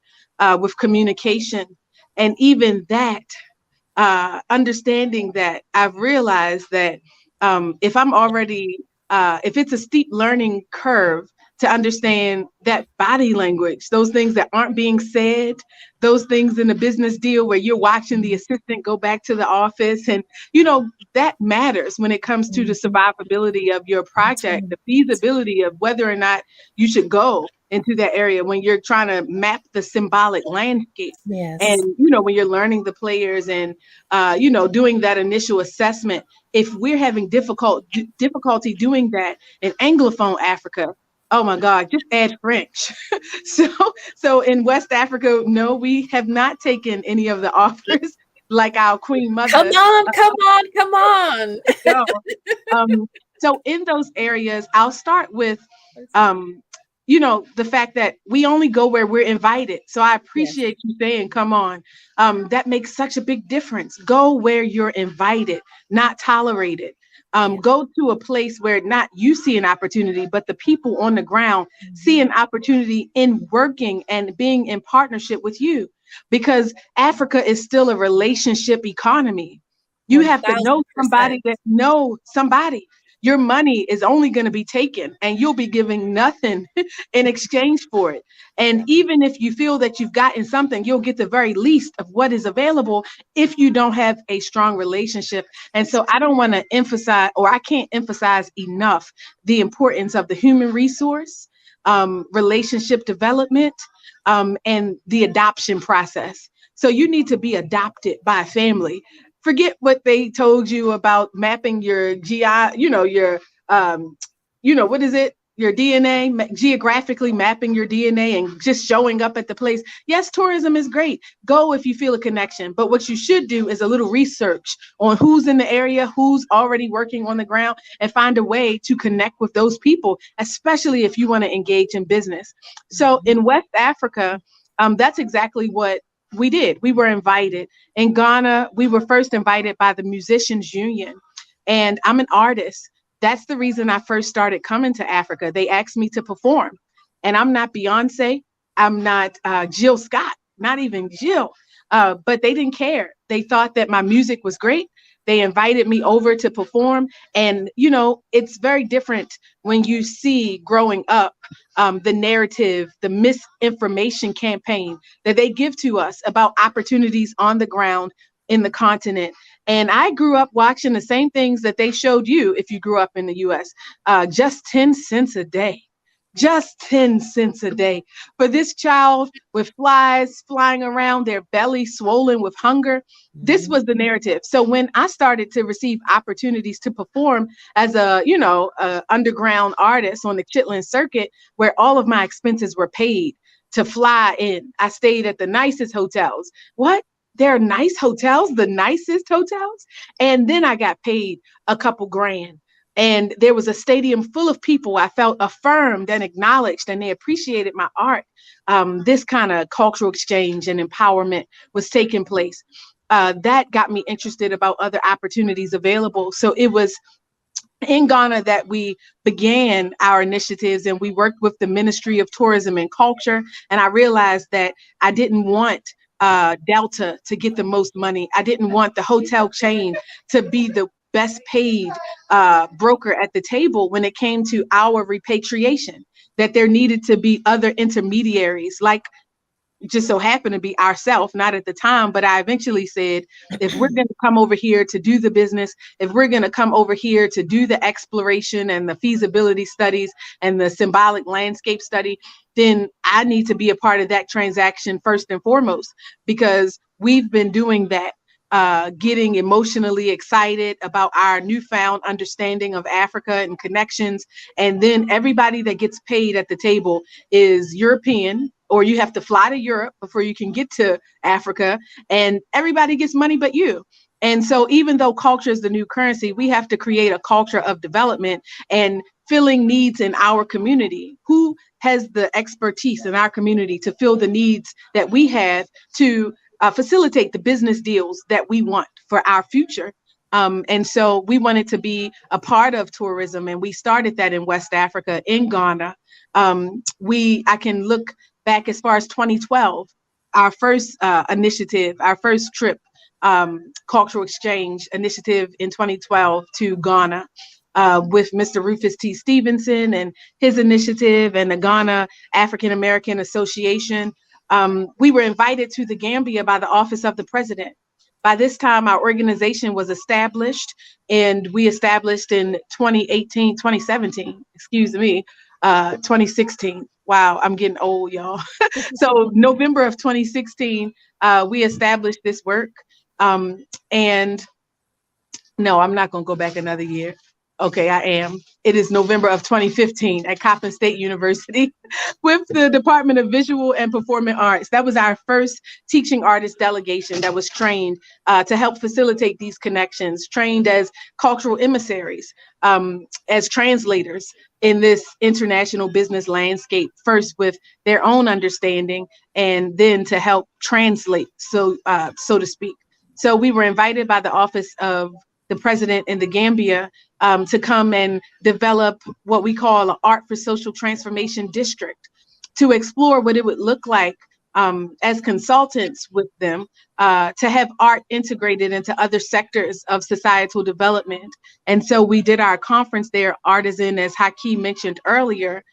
with communication. And even that, understanding that, I've realized that if I'm already, if it's a steep learning curve to understand that body language, those things that aren't being said, those things in a business deal where you're watching the assistant go back to the office, and that matters when it comes to the survivability of your project, the feasibility of whether or not you should go into that area when you're trying to map the symbolic landscape. Yes. And when you're learning the players and doing that initial assessment, if we're having difficulty doing that in Anglophone Africa, oh my God, just add French. So in West Africa, no, we have not taken any of the offers like our Queen Mother. Come on. So in those areas, I'll start with, the fact that we only go where we're invited. So I appreciate you saying, come on. That makes such a big difference. Go where you're invited, not tolerated. Go to a place where not you see an opportunity, but the people on the ground see an opportunity in working and being in partnership with you, because Africa is still a relationship economy. You have to know somebody that knows somebody. Your money is only going to be taken and you'll be giving nothing in exchange for it. And even if you feel that you've gotten something, you'll get the very least of what is available if you don't have a strong relationship. And so I don't want to emphasize, or I can't emphasize enough, the importance of the human resource, relationship development, and the adoption process. So you need to be adopted by a family. Forget what they told you about mapping your your DNA, geographically mapping your DNA and just showing up at the place. Yes, tourism is great. Go if you feel a connection. But what you should do is a little research on who's in the area, who's already working on the ground, and find a way to connect with those people, especially if you want to engage in business. So in West Africa, that's exactly what we did. We were invited. In Ghana, we were first invited by the Musicians Union. And I'm an artist. That's the reason I first started coming to Africa. They asked me to perform. And I'm not Beyonce. I'm not Jill Scott, not even Jill. But they didn't care. They thought that my music was great. They invited me over to perform. And, it's very different when you see growing up the narrative, the misinformation campaign that they give to us about opportunities on the ground in the continent. And I grew up watching the same things that they showed you if you grew up in the US, just 10 cents a day. Just 10 cents a day for this child with flies flying around, their belly swollen with hunger. This was the narrative. So when I started to receive opportunities to perform as a underground artist on the Chitlin circuit, where all of my expenses were paid to fly in, I stayed at the nicest hotels. What? There are nice hotels, the nicest hotels? And then I got paid a couple grand. And there was a stadium full of people. I felt affirmed and acknowledged, and they appreciated my art. This kind of cultural exchange and empowerment was taking place. That got me interested about other opportunities available. So it was in Ghana that we began our initiatives, and we worked with the Ministry of Tourism and Culture. And I realized that I didn't want Delta to get the most money. I didn't want the hotel chain to be the best paid broker at the table when it came to our repatriation, that there needed to be other intermediaries, like just so happened to be ourselves, not at the time, but I eventually said, if we're going to come over here to do the business, if we're going to come over here to do the exploration and the feasibility studies and the symbolic landscape study, then I need to be a part of that transaction first and foremost, because we've been doing that. Getting emotionally excited about our newfound understanding of Africa and connections. And then everybody that gets paid at the table is European, or you have to fly to Europe before you can get to Africa, and everybody gets money but you. And so even though culture is the new currency, we have to create a culture of development and filling needs in our community. Who has the expertise in our community to fill the needs that we have to facilitate the business deals that we want for our future? And so we wanted to be a part of tourism, and we started that in West Africa, in Ghana. I can look back as far as 2012, our first initiative, our first trip, cultural exchange initiative in 2012 to Ghana with Mr. Rufus T. Stevenson and his initiative and the Ghana African American Association. We were invited to the Gambia by the Office of the President. By this time, our organization was established, and we established in 2016. Wow, I'm getting old, y'all. So November of 2016, we established this work. And no, I'm not going to go back another year. Okay, I am. It is November of 2015 at Coppin State University with the Department of Visual and Performing Arts. That was our first teaching artist delegation that was trained to help facilitate these connections, trained as cultural emissaries, as translators in this international business landscape, first with their own understanding and then to help translate, so to speak. So we were invited by the Office of the President in the Gambia to come and develop what we call an Art for Social Transformation District, to explore what it would look like as consultants with them to have art integrated into other sectors of societal development. And so we did our conference there, Artisan, as Haki mentioned earlier.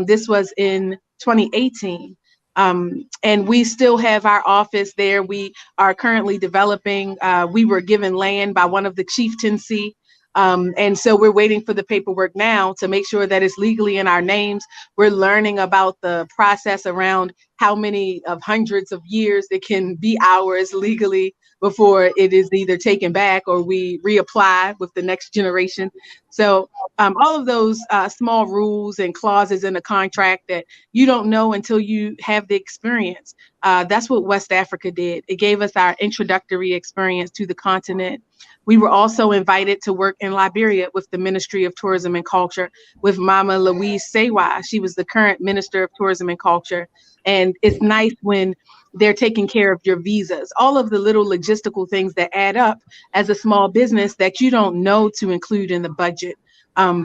This was in 2018. And we still have our office there. We are currently developing. We were given land by one of the chieftaincy. And so we're waiting for the paperwork now to make sure that it's legally in our names. We're learning about the process around how many of hundreds of years it can be ours legally before it is either taken back or we reapply with the next generation. So all of those small rules and clauses in the contract that you don't know until you have the experience. That's what West Africa did. It gave us our introductory experience to the continent. We were also invited to work in Liberia with the Ministry of Tourism and Culture with Mama Louise Sewa. She was the current Minister of Tourism and Culture. And it's nice when they're taking care of your visas, all of the little logistical things that add up as a small business that you don't know to include in the budget.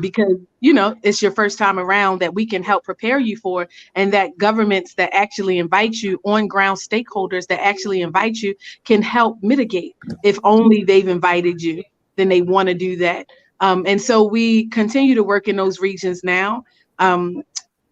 Because, you know, it's your first time around that we can help prepare you for, and that governments that actually invite you, on ground stakeholders that actually invite you, can help mitigate. If only they've invited you, then they want to do that. And so we continue to work in those regions now.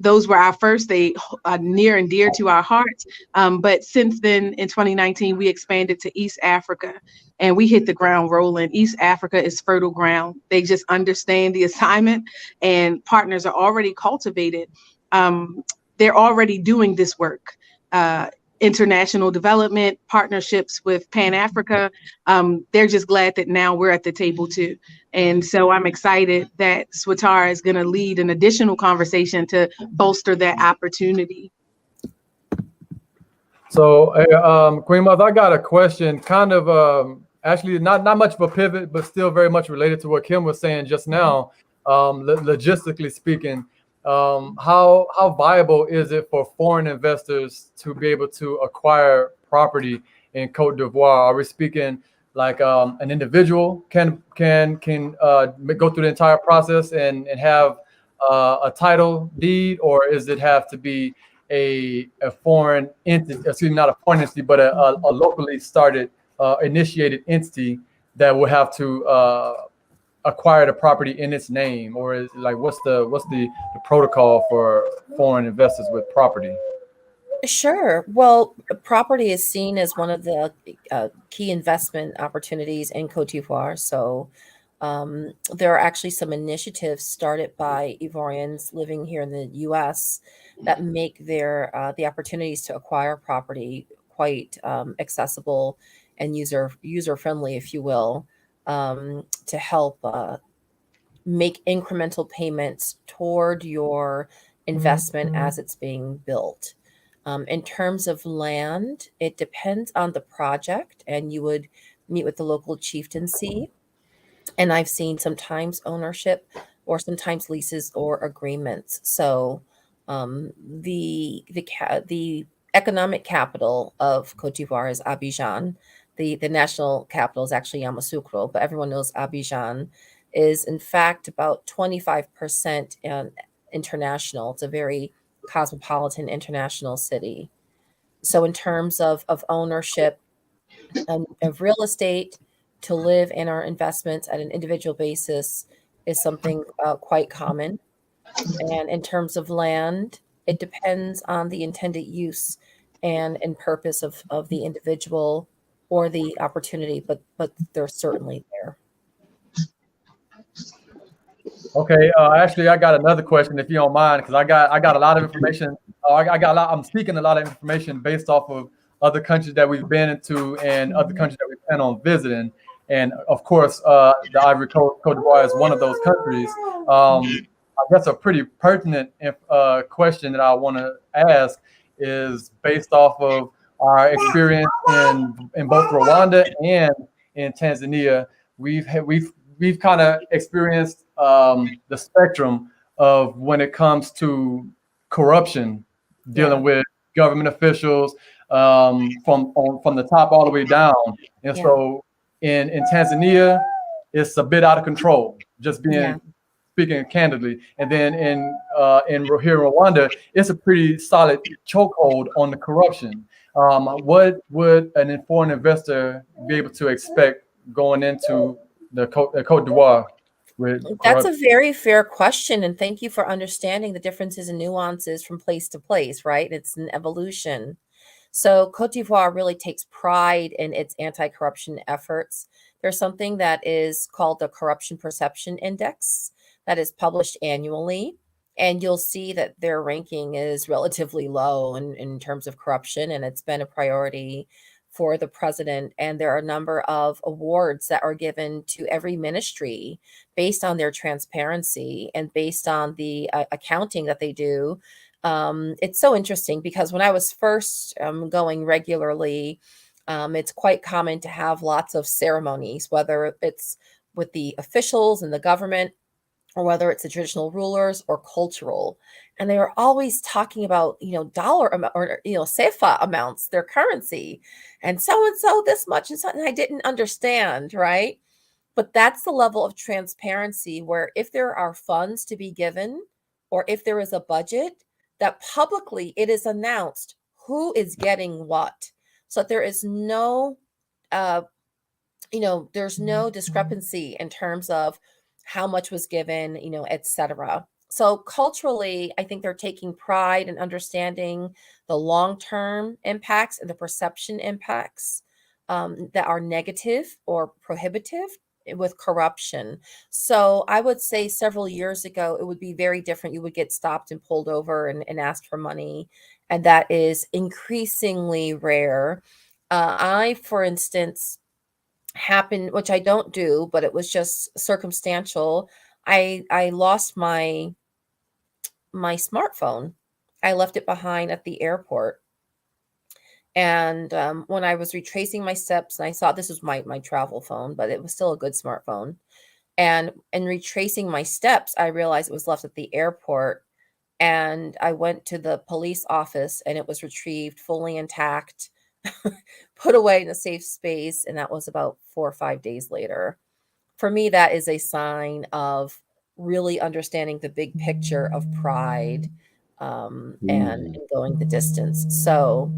Those were our first, they are near and dear to our hearts. But since then, in 2019, we expanded to East Africa and we hit the ground rolling. East Africa is fertile ground. They just understand the assignment, and partners are already cultivated. They're already doing this work. International development, partnerships with Pan Africa. They're just glad that now we're at the table too. And so I'm excited that Swatara is going to lead an additional conversation to bolster that opportunity. So, Queen Mother, I got a question, kind of actually not much of a pivot, but still very much related to what Kim was saying just now. Logistically speaking, how viable is it for foreign investors to be able to acquire property in Cote d'Ivoire? Are we speaking like an individual can go through the entire process and have a title deed, or does it have to be a foreign entity, excuse me, not a foreign entity, but a locally started initiated entity that will have to acquire the property in its name, or is like what's the protocol for foreign investors with property? Sure. Well, property is seen as one of the key investment opportunities in Cote d'Ivoire. So there are actually some initiatives started by Ivorians living here in the U.S. that make the opportunities to acquire property quite accessible and user friendly, if you will, to help make incremental payments toward your investment as it's being built. In terms of land, it depends on the project, and you would meet with the local chieftaincy. And I've seen sometimes ownership or sometimes leases or agreements. So the economic capital of Cote d'Ivoire is Abidjan. The national capital is actually Yamoussoukro, but everyone knows Abidjan is in fact about 25% international. It's a very cosmopolitan international city. So in terms of ownership of real estate, to live in our investments at an individual basis is something quite common. And in terms of land, it depends on the intended use and purpose of the individual or the opportunity, but they're certainly there. Okay, actually, I got another question, if you don't mind, because I got a lot of information. I'm seeking a lot of information based off of other countries that we've been into and other countries that we plan on visiting. And of course, the Ivory Coast, Cote d'Ivoire is one of those countries. I guess a pretty pertinent question that I want to ask is based off of our experience in both Rwanda and in Tanzania. We've kind of experienced the spectrum of when it comes to corruption, dealing with government officials from the top all the way down. And so in Tanzania, it's a bit out of control, just being speaking candidly. And then in here in Rwanda, it's a pretty solid chokehold on the corruption. What would an foreign investor be able to expect going into the Cote d'Ivoire? That's a very fair question, and thank you for understanding the differences and nuances from place to place, right? It's an evolution. So Cote d'Ivoire really takes pride in its anti-corruption efforts. There's something that is called the Corruption Perception Index that is published annually, and you'll see that their ranking is relatively low in terms of corruption, and it's been a priority for the president. And there are a number of awards that are given to every ministry based on their transparency and based on the accounting that they do. It's so interesting because when I was first going regularly, it's quite common to have lots of ceremonies, whether it's with the officials and the government, or whether it's the traditional rulers or cultural. And they were always talking about, dollar amount or, CFA amounts, their currency, and so this much and something I didn't understand, right? But that's the level of transparency where if there are funds to be given or if there is a budget, that publicly it is announced who is getting what. So there is no, there's no discrepancy in terms of how much was given, et cetera. So culturally, I think they're taking pride in understanding the long-term impacts and the perception impacts that are negative or prohibitive with corruption. So I would say several years ago, it would be very different. You would get stopped and pulled over and asked for money. And that is increasingly rare. For instance, happened, which I don't do, but it was just circumstantial. I lost my smartphone. I left it behind at the airport. And when I was retracing my steps, and I saw this was my travel phone, but it was still a good smartphone. And in retracing my steps, I realized it was left at the airport. And I went to the police office and it was retrieved fully intact, put away in a safe space. And that was about 4 or 5 days later. For me, that is a sign of really understanding the big picture of pride and going the distance. So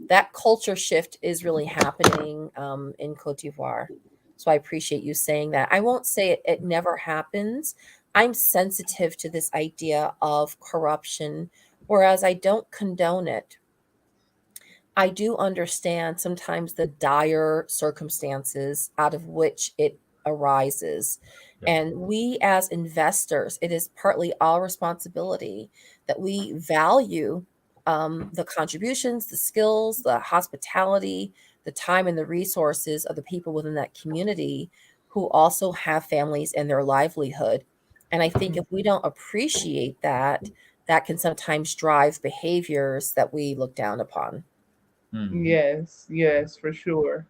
that culture shift is really happening in Cote d'Ivoire. So I appreciate you saying that. I won't say it never happens. I'm sensitive to this idea of corruption, whereas I don't condone it. I do understand sometimes the dire circumstances out of which it arises. Yeah. And we as investors, it is partly our responsibility that we value the contributions, the skills, the hospitality, the time, and the resources of the people within that community who also have families and their livelihood. And I think if we don't appreciate that, that can sometimes drive behaviors that we look down upon. Yes, yes, for sure.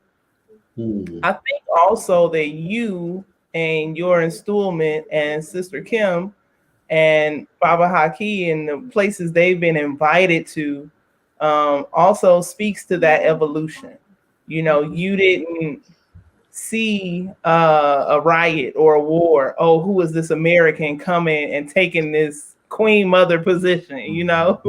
Hmm. I think also that you and your installment and Sister Kim and Baba Haki and the places they've been invited to also speaks to that evolution. You know, you didn't see a riot or a war. Oh, who is this American coming and taking this Queen Mother position? You know,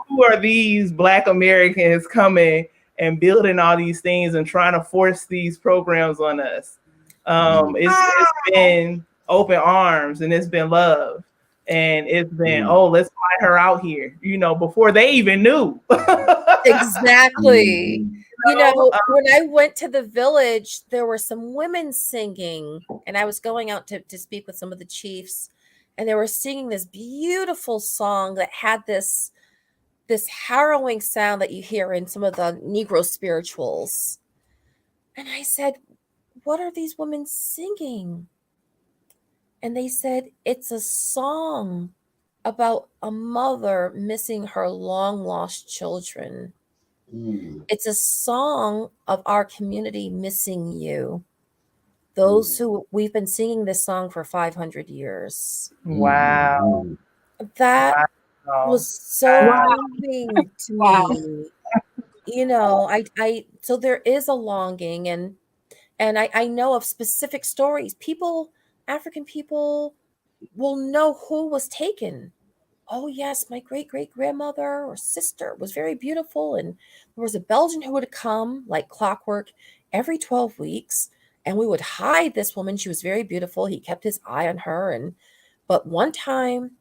who are these Black Americans coming and building all these things and trying to force these programs on us? It's been open arms and it's been love. And it's been, oh, let's fly her out here, you know, before they even knew. Exactly. You know, when I went to the village, there were some women singing, and I was going out to speak with some of the chiefs, and they were singing this beautiful song that had this harrowing sound that you hear in some of the Negro spirituals. And I said, what are these women singing? And they said, it's a song about a mother missing her long lost children. It's a song of our community missing you. Those who we've been singing this song for 500 years. Wow. That was so moving to me. You know, I so there is a longing, and I know of specific stories. People, African people will know who was taken. Oh yes, my great-great-grandmother or sister was very beautiful, and there was a Belgian who would come like clockwork every 12 weeks, and we would hide this woman. She was very beautiful. He kept his eye on her, but one time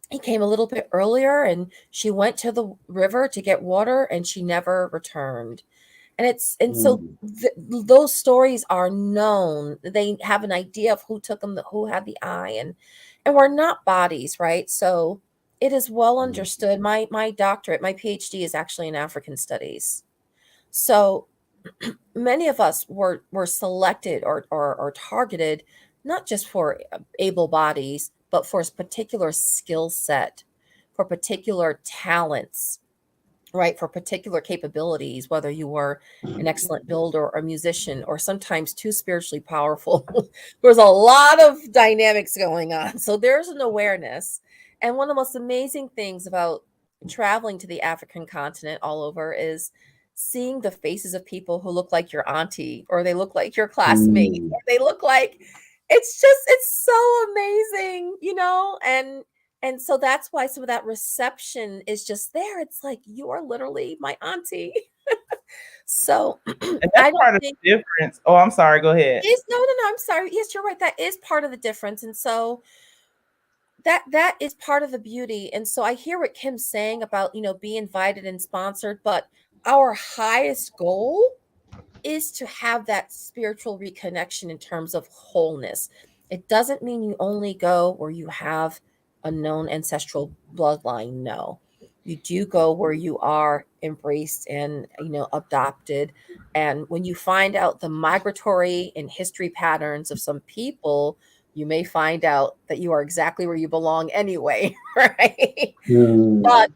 he came a little bit earlier, and she went to the river to get water, and she never returned. And so those stories are known. They have an idea of who took them, who had the eye, and we're not bodies, right? So it is well understood. My doctorate, my PhD is actually in African studies. So many of us were selected or targeted, not just for able bodies, but for a particular skill set, for particular talents, right? For particular capabilities, whether you were an excellent builder or a musician, or sometimes too spiritually powerful. There's a lot of dynamics going on. So there's an awareness. And one of the most amazing things about traveling to the African continent all over is seeing the faces of people who look like your auntie, or they look like your classmate, or they look like, it's so amazing, you know? And so that's why some of that reception is just there. It's like, you are literally my auntie. So and that's part of the difference. Oh, I'm sorry. Go ahead. No, I'm sorry. Yes, you're right. That is part of the difference. And so that is part of the beauty. And so I hear what Kim's saying about, you know, being invited and sponsored, but our highest goal is to have that spiritual reconnection in terms of wholeness. It doesn't mean you only go where you have a known ancestral bloodline. No, you do go where you are embraced and, you know, adopted. And when you find out the migratory and history patterns of some people, you may find out that you are exactly where you belong anyway, right? But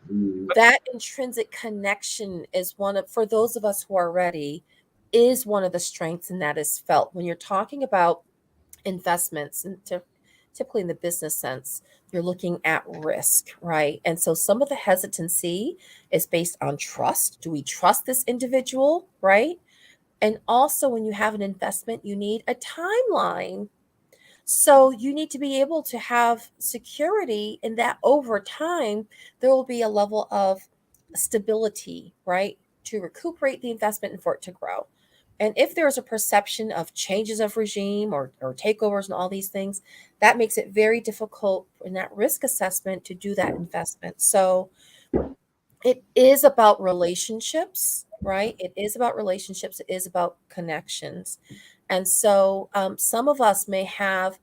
that intrinsic connection is for those of us who are ready, is one of the strengths, and that is felt when you're talking about investments, and typically in the business sense, you're looking at risk, right? And so some of the hesitancy is based on trust. Do we trust this individual, right? And also when you have an investment, you need a timeline. So you need to be able to have security in that over time, there will be a level of stability, right? To recuperate the investment and for it to grow. And if there's a perception of changes of regime or takeovers and all these things, that makes it very difficult in that risk assessment to do that investment. So it is about relationships, right? It is about relationships. It is about connections. And so some of us may have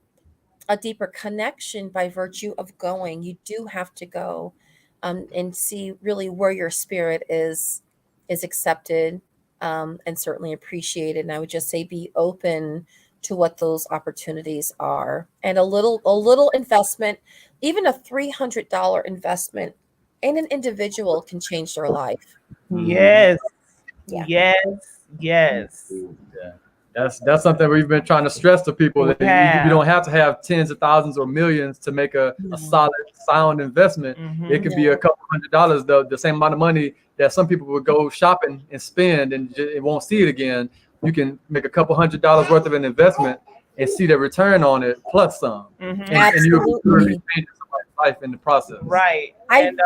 a deeper connection by virtue of going. You do have to go and see really where your spirit is accepted and certainly appreciated. And I would just say be open to what those opportunities are. And a little investment, even a $300 investment in an individual can change their life. Yes. Yeah. Yes. Yeah. That's something we've been trying to stress to people, that you don't have to have tens of thousands or millions to make a solid, sound investment. It could be a couple $100, the same amount of money that some people would go shopping and spend and it won't see it again. You can make a couple $100 worth of an investment and see the return on it plus some. And you'll really change somebody's life in the process. Right. And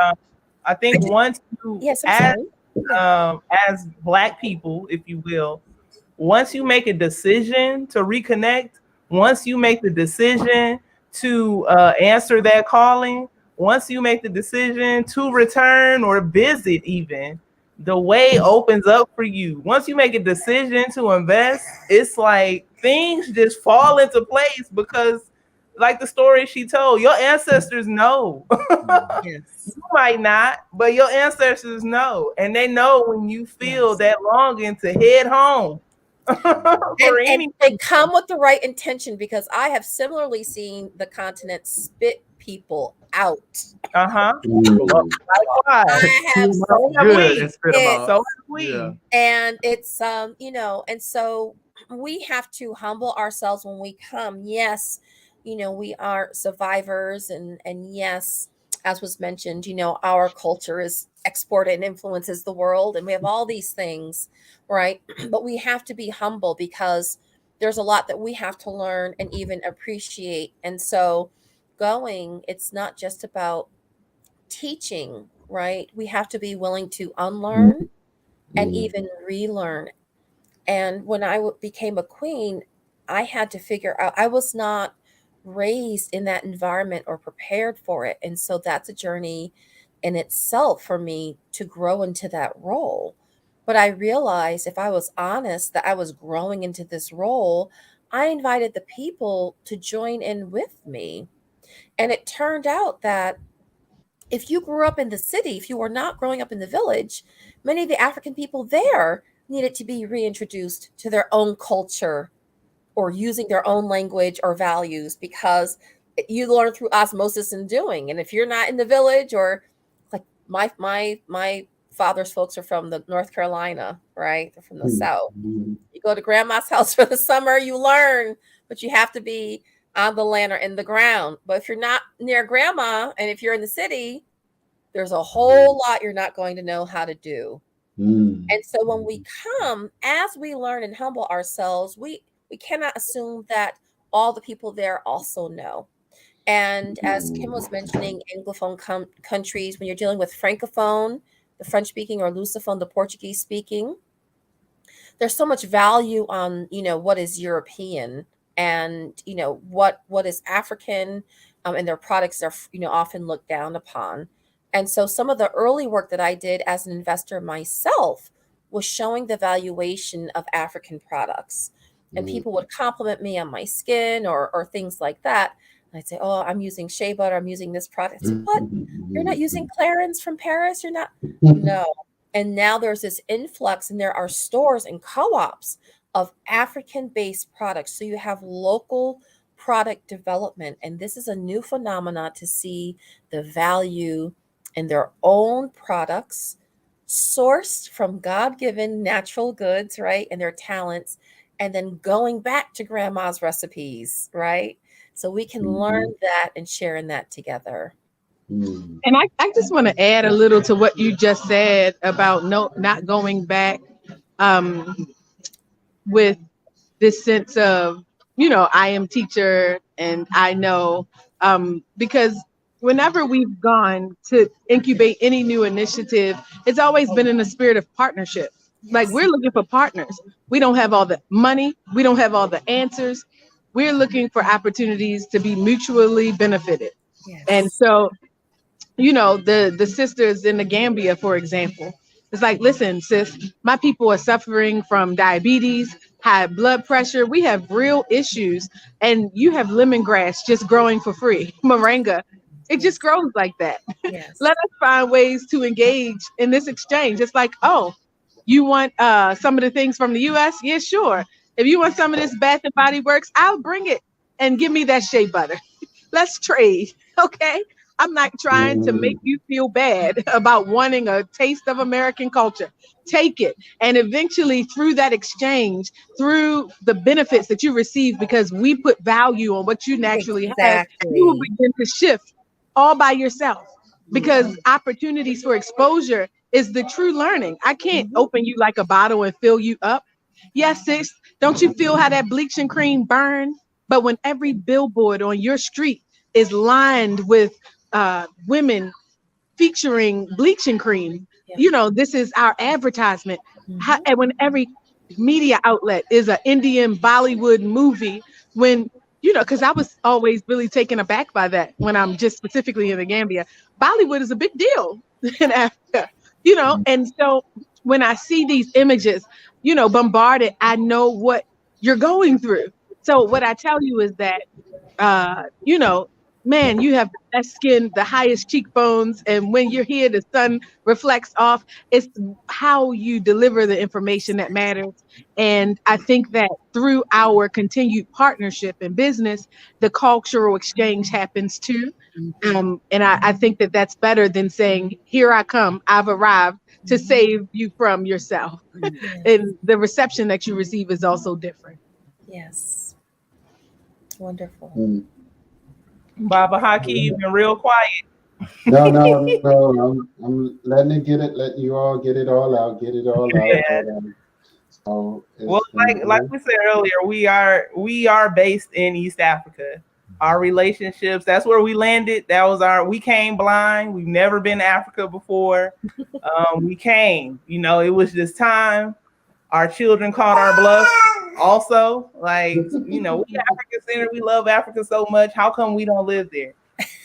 I think once you, as Black people, if you will, once you make a decision to reconnect, once you make the decision to answer that calling, once you make the decision to return or visit, even the way opens up for you. Once you make a decision to invest, it's like things just fall into place because, like the story she told, your ancestors know. You might not, but your ancestors know, and they know when you feel that longing to head home. And they come with the right intention, because I have similarly seen the continent spit people out. I have so and it's and so we have to humble ourselves when we come. Yes, we are survivors, and yes, as was mentioned, our culture is exported and influences the world, and we have all these things, right? But we have to be humble because there's a lot that we have to learn and even appreciate. And so it's not just about teaching, right? We have to be willing to unlearn and even relearn. And when I became a queen, I had to figure out, I was not raised in that environment or prepared for it. And so that's a journey in itself for me to grow into that role. But I realized, if I was honest, that I was growing into this role. I invited the people to join in with me. And it turned out that if you grew up in the city, if you were not growing up in the village, many of the African people there needed to be reintroduced to their own culture or using their own language or values, because you learn through osmosis and doing. And if you're not in the village, or like my father's folks are from the North Carolina, right? They're from the South. You go to grandma's house for the summer, you learn, but you have to be on the land or in the ground. But if you're not near grandma, and if you're in the city, there's a whole lot you're not going to know how to do. And so when we come, as we learn and humble ourselves, we cannot assume that all the people there also know. And as Kim was mentioning, Anglophone countries, when you're dealing with Francophone, the French speaking, or Lusophone, the Portuguese speaking, there's so much value on, what is European and, what is African, and their products are, often looked down upon. And so some of the early work that I did as an investor myself was showing the valuation of African products. And people would compliment me on my skin or things like that. And I'd say, oh, I'm using shea butter, I'm using this product. I'd say, what? You're not using Clarins from Paris? You're not? No. And now there's this influx, and there are stores and co-ops of African-based products. So you have local product development. And this is a new phenomenon to see the value in their own products sourced from God-given natural goods, right? And their talents. And then going back to grandma's recipes, right? So we can learn that and share in that together. And I just want to add a little to what you just said about not going back, with this sense of, I am teacher and I know, because whenever we've gone to incubate any new initiative, it's always been in the spirit of partnership. Like, we're looking for partners. We don't have all the money. We don't have all the answers. We're looking for opportunities to be mutually benefited. Yes. And so, you know, the sisters in the Gambia, for example, it's like, listen, sis, my people are suffering from diabetes, high blood pressure. We have real issues. And you have lemongrass just growing for free. Moringa, it just grows like that. Yes. Let us find ways to engage in this exchange. It's like, oh, you want some of the things from the US? Yeah, sure. If you want some of this Bath and Body Works, I'll bring it, and give me that shea butter. Let's trade. Okay. I'm not trying to make you feel bad about wanting a taste of American culture. Take it. And eventually, through that exchange, through the benefits that you receive because we put value on what you naturally have, you will begin to shift all by yourself, because opportunities for exposure is the true learning. I can't open you like a bottle and fill you up. Yes, sis, don't you feel how that bleaching cream burn? But when every billboard on your street is lined with women featuring bleaching cream, you know, this is our advertisement. And when every media outlet is an Indian Bollywood movie, when, you know, because I was always really taken aback by that when I'm just specifically in the Gambia. Bollywood is a big deal in Africa, you know, and so when I see these images, you know, bombarded, I know what you're going through. So what I tell you is that, you know, man, you have the best skin, the highest cheekbones, and when you're here, the sun reflects off. It's how you deliver the information that matters. And I think that through our continued partnership in business, the cultural exchange happens too. And I think that that's better than saying, here I come, I've arrived to save you from yourself. And the reception that you receive is also different. Yes. Wonderful. Baba Haki, you've been real quiet. No. I'm letting you all get it all out. Yeah. So Well, like we said earlier, we are based in East Africa. Our relationships, that's where we landed. We came blind. We've never been to Africa before. We came, you know, it was just time. Our children caught our bluff. Also, like, you know, we African centered. We love Africa so much. How come we don't live there?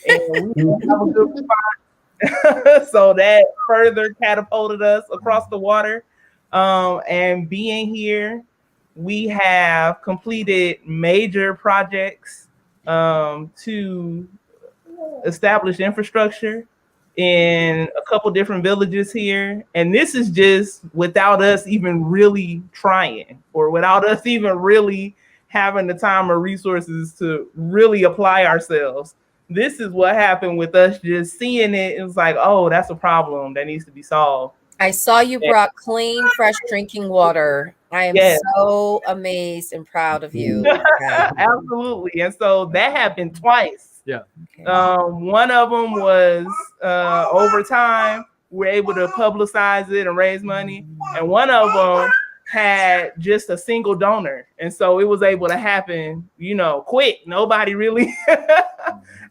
And we have a good spot. So that further catapulted us across the water. And being here, we have completed major projects to establish infrastructure in a couple different villages here. And this is just without us even really trying, or without us even really having the time or resources to really apply ourselves. This is what happened with us just seeing it. It was like, oh, that's a problem that needs to be solved. I saw you brought clean, fresh drinking water. I am so amazed and proud of you. Absolutely. And so that happened twice. Yeah. Okay. One of them was over time, we're able to publicize it and raise money. And one of them had just a single donor. And so it was able to happen, you know, quick. Nobody really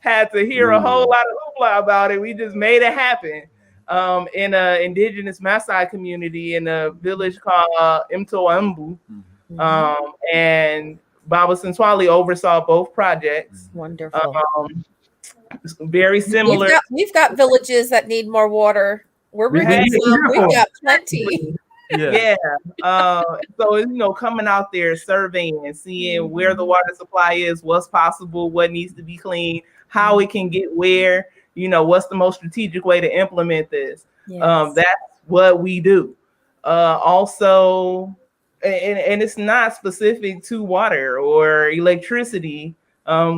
had to hear a whole lot of hoopla about it. We just made it happen. In an indigenous Maasai community in a village called Mtoambu. And Baba Sintwali oversaw both projects. Wonderful. Very similar. We've got villages that need more water. We're bringing some. We've got plenty. Yeah. So, you know, coming out there, surveying and seeing where the water supply is, what's possible, what needs to be cleaned, how it can get where, you know, what's the most strategic way to implement this. Yes. That's what we do. Also, and it's not specific to water or electricity.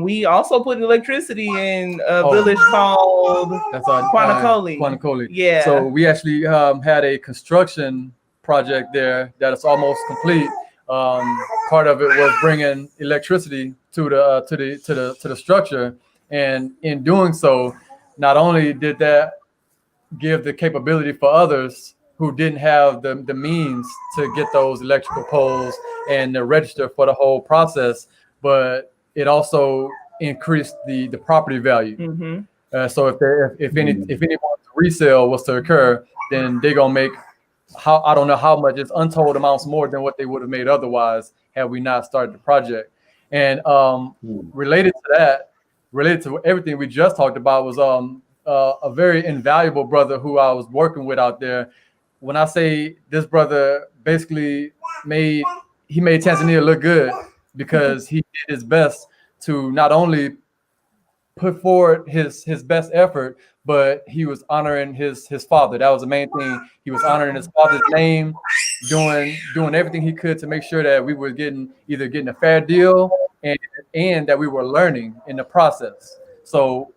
We also put electricity in a village called Kwanakoli. Kwanakoli. Yeah. So we actually had a construction project there that is almost complete. Part of it was bringing electricity to the structure, and in doing so, not only did that give the capability for others who didn't have the means to get those electrical poles and the register for the whole process, but it also increased the property value. So if any resale was to occur, then they're gonna make how I don't know how much, it's untold amounts more than what they would have made otherwise had we not started the project. And related to that, related to everything we just talked about, was a very invaluable brother who I was working with out there. When I say this brother basically made Tanzania look good, because he did his best to not only put forward his best effort, but he was honoring his father. That was the main thing. He was honoring his father's name, doing everything he could to make sure that we were getting a fair deal, and that we were learning in the process. So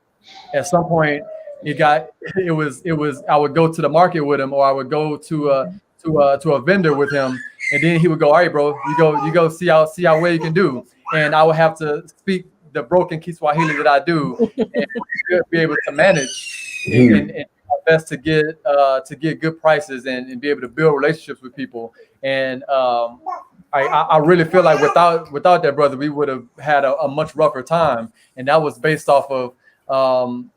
at some point it was I would go to the market with him, or I would go to a vendor with him, and then he would go, all right, bro, you go see how well you can do. And I would have to speak the broken Kiswahili that I do, and be able to manage and my best to get good prices and be able to build relationships with people. And I really feel like without that brother, we would have had a much rougher time. And that was based off of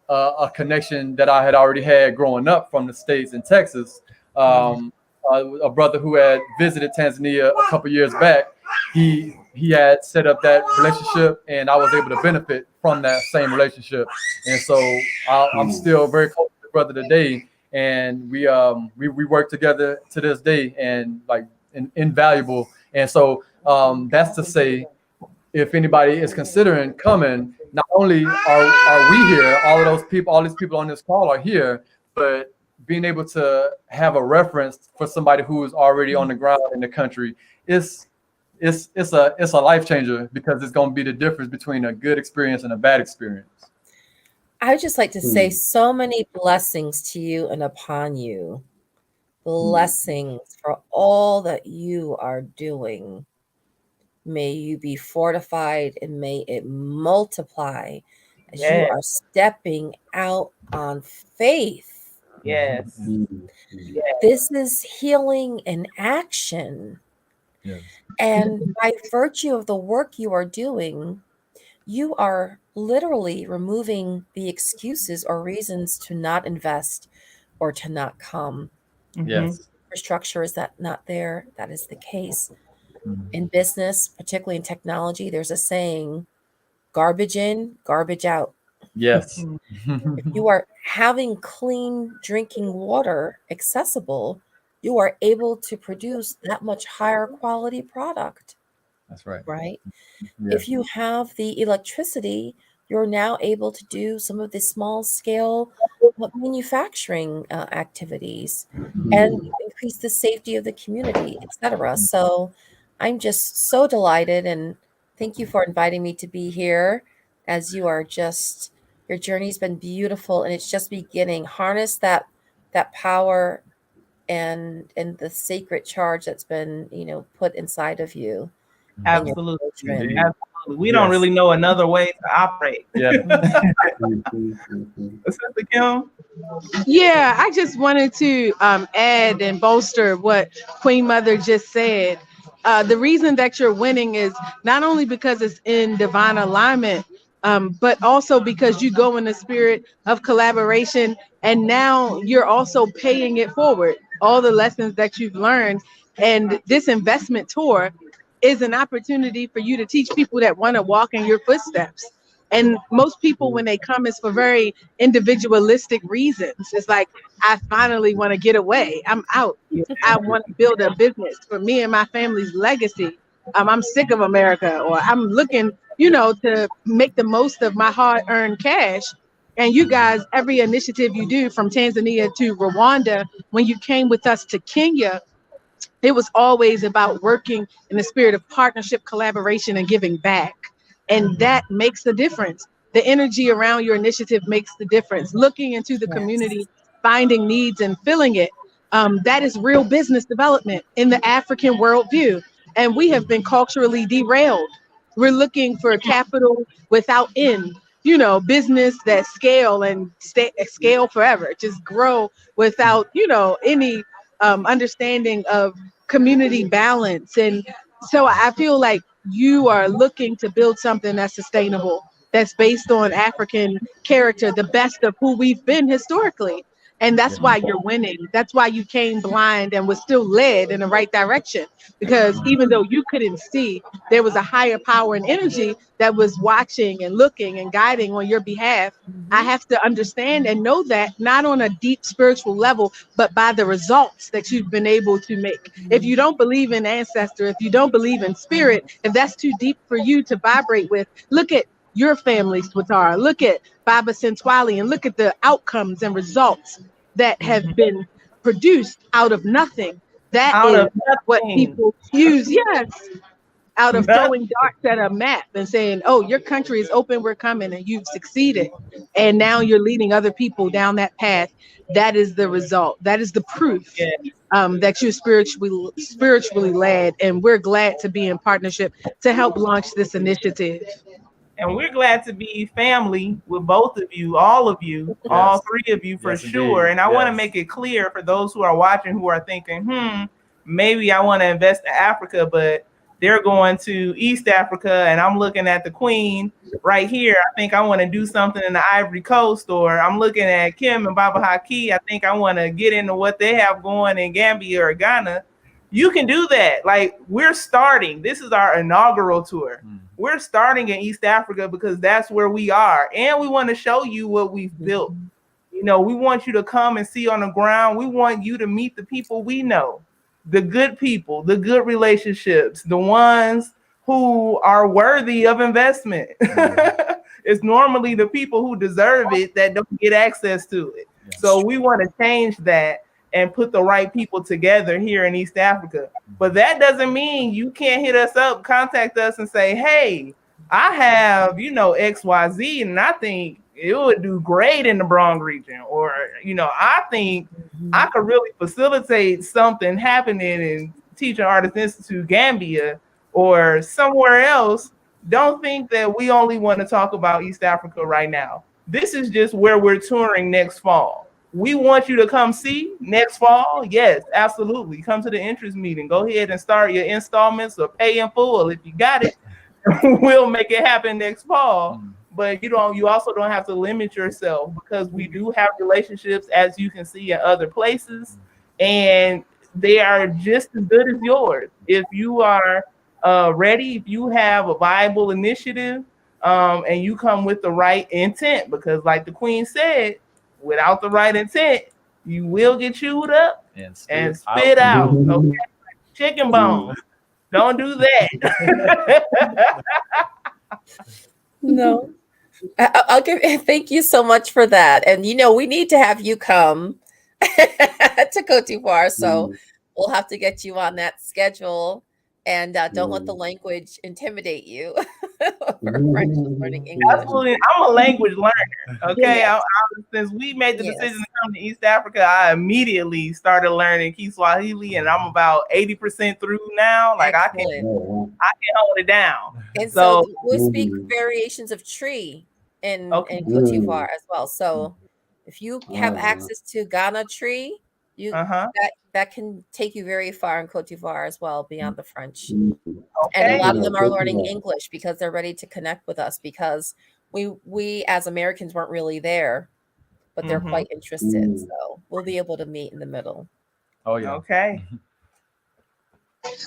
a connection that I had already had growing up from the States in Texas. A brother who had visited Tanzania a couple years back, he had set up that relationship, and I was able to benefit from that same relationship. And so I'm still very close to the brother today, and we work together to this day, and like invaluable. And so that's to say, if anybody is considering coming, not only are we here, all these people on this call are here, but being able to have a reference for somebody who is already on the ground in the country is a life changer, because it's going to be the difference between a good experience and a bad experience. I would just like to say so many blessings to you and upon you. Blessings for all that you are doing. May you be fortified, and may it multiply as you are stepping out on faith. Yes. This is healing in action. Yes. And by virtue of the work you are doing, you are literally removing the excuses or reasons to not invest or to not come. Yes. Infrastructure is not there. That is the case. In business, particularly in technology, there's a saying, garbage in, garbage out. Yes. If you are having clean drinking water accessible, you are able to produce that much higher quality product. That's right. Right? Yeah. If you have the electricity, you're now able to do some of the small scale manufacturing activities and increase the safety of the community, etc. So I'm just so delighted, and thank you for inviting me to be here, as you are just, your journey's been beautiful, and it's just beginning. Harness that power and the sacred charge that's been, put inside of you. Absolutely. Indeed. Absolutely. We don't really know another way to operate. Yeah. Sister Kim? Yeah, I just wanted to add and bolster what Queen Mother just said. The reason that you're winning is not only because it's in divine alignment, but also because you go in the spirit of collaboration, and now you're also paying it forward, all the lessons that you've learned. And this investment tour is an opportunity for you to teach people that want to walk in your footsteps. And most people, when they come, is for very individualistic reasons. It's like, I finally want to get away. I'm out. I want to build a business for me and my family's legacy. I'm sick of America, or I'm looking, to make the most of my hard-earned cash. And you guys, every initiative you do, from Tanzania to Rwanda, when you came with us to Kenya, it was always about working in the spirit of partnership, collaboration, and giving back. And that makes the difference. The energy around your initiative makes the difference. Looking into the community, finding needs and filling it. That is real business development in the African worldview. And we have been culturally derailed. We're looking for capital without end, business that scale and scale forever, just grow without, any understanding of community balance. And so I feel like you are looking to build something that's sustainable, that's based on African character, the best of who we've been historically. And that's why you're winning. That's why you came blind and was still led in the right direction. Because even though you couldn't see, there was a higher power and energy that was watching and looking and guiding on your behalf. I have to understand and know that, not on a deep spiritual level, but by the results that you've been able to make. If you don't believe in ancestor, if you don't believe in spirit, if that's too deep for you to vibrate with, look at your family, Swatara. Look at Baba Sentwali and look at the outcomes and results that have been produced out of nothing. That Out is of what nothing. people use. Yes. Out of Nothing. throwing darts at a map and saying, oh, your country is open, we're coming, and you've succeeded. And now you're leading other people down that path. That is the result. That is the proof that you're spiritually led. And we're glad to be in partnership to help launch this initiative. And we're glad to be family with both of you, all of you, all three of you for Yes, sure. indeed. And I want to Yes. make it clear for those who are watching who are thinking, maybe I want to invest in Africa, but they're going to East Africa and I'm looking at the Queen right here. I think I want to do something in the Ivory Coast, or I'm looking at Kim and Baba Haki. I think I want to get into what they have going in Gambia or Ghana. You can do that. Like, we're starting. This is our inaugural tour. We're starting in East Africa because that's where we are. And we want to show you what we've built. You know, we want you to come and see on the ground. We want you to meet the people we know, the good people, the good relationships, the ones who are worthy of investment. It's normally the people who deserve it that don't get access to it. Yes. So we want to change that and put the right people together here in East Africa. But that doesn't mean you can't hit us up, contact us and say, hey, I have, XYZ, and I think it would do great in the Bronx region. Or, I think I could really facilitate something happening in Teaching Artists Institute Gambia or somewhere else. Don't think that we only want to talk about East Africa right now. This is just where we're touring next fall. We want you to come see next fall. Yes, absolutely. Come to the interest meeting. Go ahead and start your installments or pay in full if you got it. We'll make it happen next fall. But you also don't have to limit yourself, because we do have relationships, as you can see, in other places, and they are just as good as yours. If you are ready, if you have a viable initiative, and you come with the right intent, because like the Queen said, without the right intent, you will get chewed up and spit out. Okay? Chicken bones. Don't do that. No. I'll thank you so much for that. And we need to have you come to Cote d'Ivoire. So we'll have to get you on that schedule. And don't let the language intimidate you. Learning English. Absolutely. I'm a language learner. Okay. Yes. Since we made the decision to come to East Africa, I immediately started learning Kiswahili, and I'm about 80% through now. Like, I can hold it down. And so we speak variations of tree in Cote d'Ivoire as well. So if you have access to Ghana tree, that can take you very far in Cote d'Ivoire as well, beyond the French. And a lot of them are learning English because they're ready to connect with us, because we as Americans weren't really there, but they're quite interested. So we'll be able to meet in the middle. Oh yeah. Okay.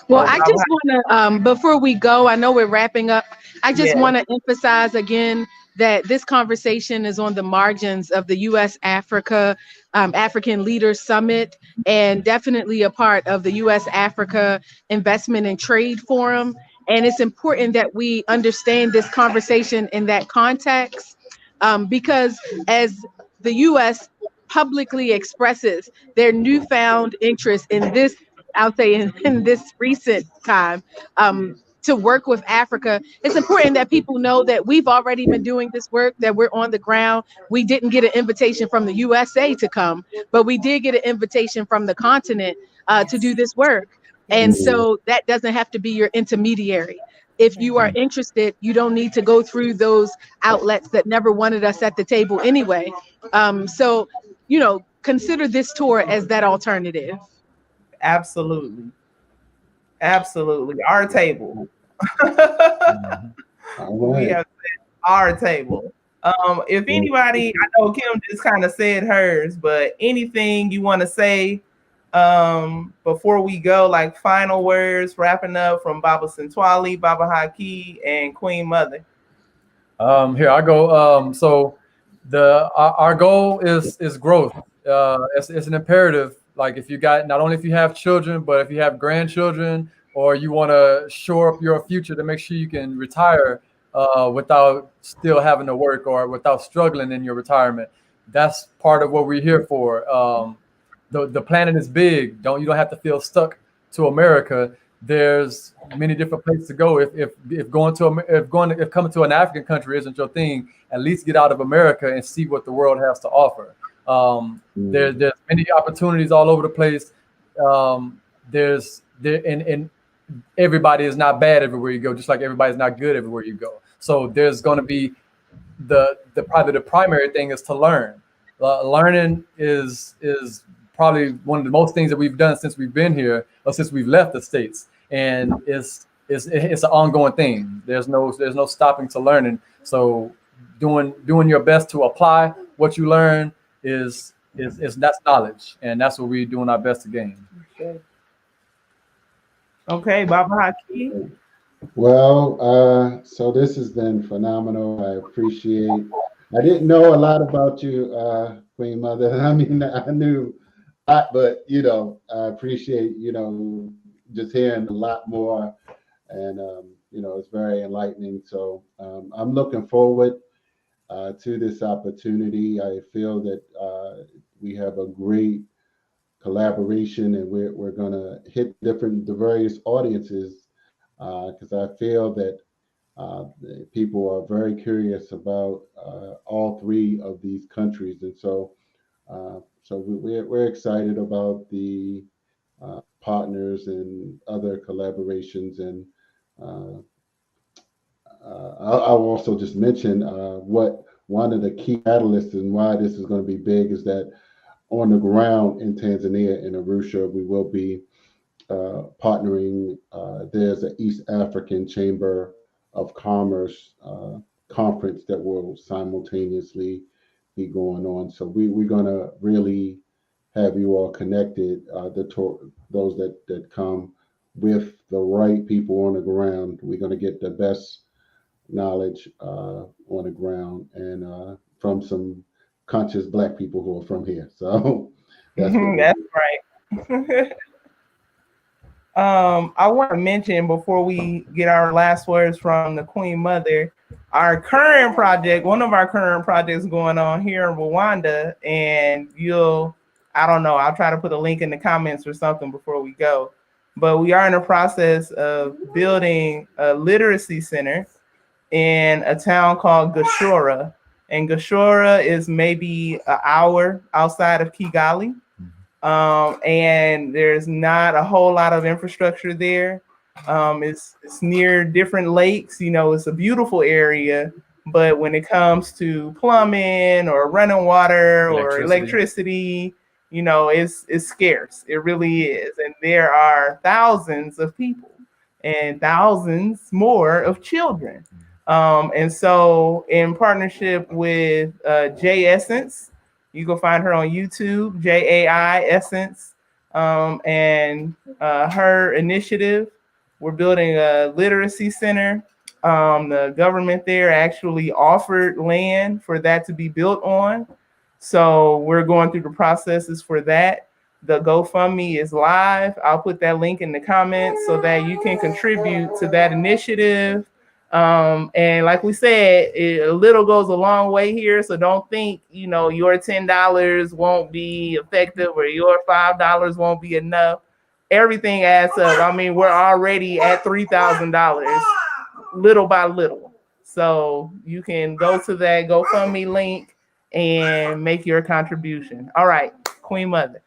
Well, I just want to, before we go, I know we're wrapping up. I just want to emphasize again that this conversation is on the margins of the U.S.-Africa African Leaders Summit, and definitely a part of the U.S.-Africa Investment and Trade Forum. And it's important that we understand this conversation in that context, because as the U.S. publicly expresses their newfound interest in this, I'll say in this recent time, to work with Africa, it's important that people know that we've already been doing this work, that we're on the ground. We didn't get an invitation from the USA to come, but we did get an invitation from the continent to do this work. And so that doesn't have to be your intermediary. If you are interested, you don't need to go through those outlets that never wanted us at the table anyway. So, consider this tour as that alternative. Absolutely. Absolutely. Our table. We have our table. If anybody, I know Kim just kind of said hers, but anything you want to say before we go, like final words, wrapping up from Baba Sintwali, Baba Haki, and Queen Mother. Here I go. So our goal is growth. It's an imperative. Like if you got, not only if you have children, but if you have grandchildren, or you want to shore up your future to make sure you can retire without still having to work or without struggling in your retirement. That's part of what we're here for. The planet is big. You don't have to feel stuck to America. There's many different places to go. If coming to an African country isn't your thing, at least get out of America and see what the world has to offer. There's many opportunities all over the place. And everybody is not bad everywhere you go, just like everybody's not good everywhere you go. So there's going to be probably the primary thing is to learn. Learning is probably one of the most things that we've done since we've been here, or since we've left the States, and it's an ongoing thing. There's no stopping to learning. So doing your best to apply what you learn is that's knowledge, and that's what we're doing our best to gain. Okay, Baba Haki. Well, so this has been phenomenal. I appreciate. I didn't know a lot about you, Queen Mother. I mean, I knew a lot, but I appreciate just hearing a lot more, and it's very enlightening. So I'm looking forward to this opportunity. I feel that we have a great collaboration, and we're going to hit the various audiences because I feel that people are very curious about all three of these countries, and so we're excited about the partners and other collaborations. And I'll also just mention what one of the key catalysts and why this is going to be big is that on the ground in Tanzania, in Arusha, we will be partnering. There's an East African Chamber of Commerce conference that will simultaneously be going on. So we're going to really have you all connected, those that come with the right people on the ground. We're going to get the best knowledge on the ground, and from some conscious Black people who are from here. So that's right. I want to mention before we get our last words from the Queen Mother, one of our current projects going on here in Rwanda, and I don't know, I'll try to put a link in the comments or something before we go. But we are in the process of building a literacy center in a town called Gashora. And Gashora is maybe an hour outside of Kigali. And there's not a whole lot of infrastructure there. It's near different lakes. It's a beautiful area. But when it comes to plumbing or running water or electricity, it's scarce. It really is. And there are thousands of people and thousands more of children. And so in partnership with J Essence, you can find her on YouTube, JAI Essence, and her initiative, we're building a literacy center. The government there actually offered land for that to be built on. So we're going through the processes for that. The GoFundMe is live. I'll put that link in the comments so that you can contribute to that initiative. And like we said, a little goes a long way here. So don't think, your $10 won't be effective or your $5 won't be enough. Everything adds up. I mean, we're already at $3,000 little by little. So you can go to that GoFundMe link and make your contribution. All right, Queen Mother.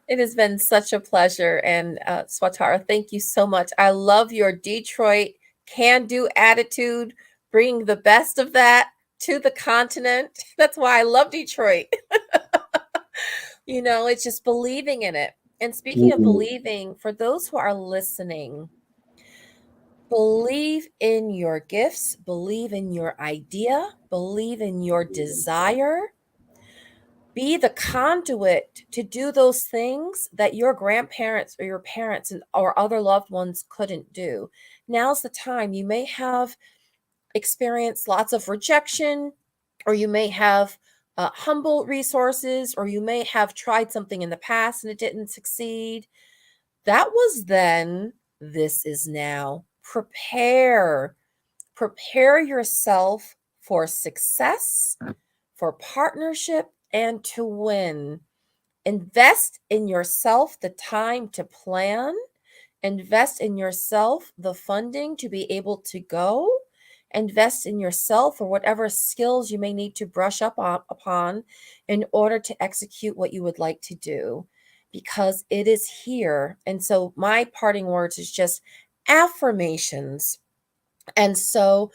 It has been such a pleasure. And Swatara, thank you so much. I love your Detroit can-do attitude, bringing the best of that to the continent. That's why I love Detroit. It's just believing in it. And speaking of believing, for those who are listening, Believe in your gifts, believe in your idea, believe in your desire. Be the conduit to do those things that your grandparents or your parents or other loved ones couldn't do. Now's the time. You may have experienced lots of rejection, or you may have humble resources, or you may have tried something in the past and it didn't succeed. That was then, this is now. Prepare yourself for success, for partnership, and to win. Invest in yourself the time to plan. Invest in yourself the funding to be able to go. Invest in yourself or whatever skills you may need to brush up upon in order to execute what you would like to do, because it is here. And so my parting words is just affirmations. And so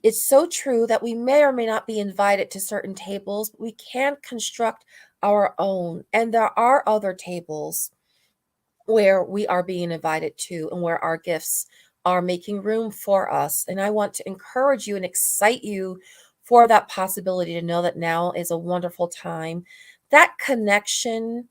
it's so true that we may or may not be invited to certain tables, but we can construct our own. And there are other tables where we are being invited to and where our gifts are making room for us. And I want to encourage you and excite you for that possibility to know that now is a wonderful time. That connection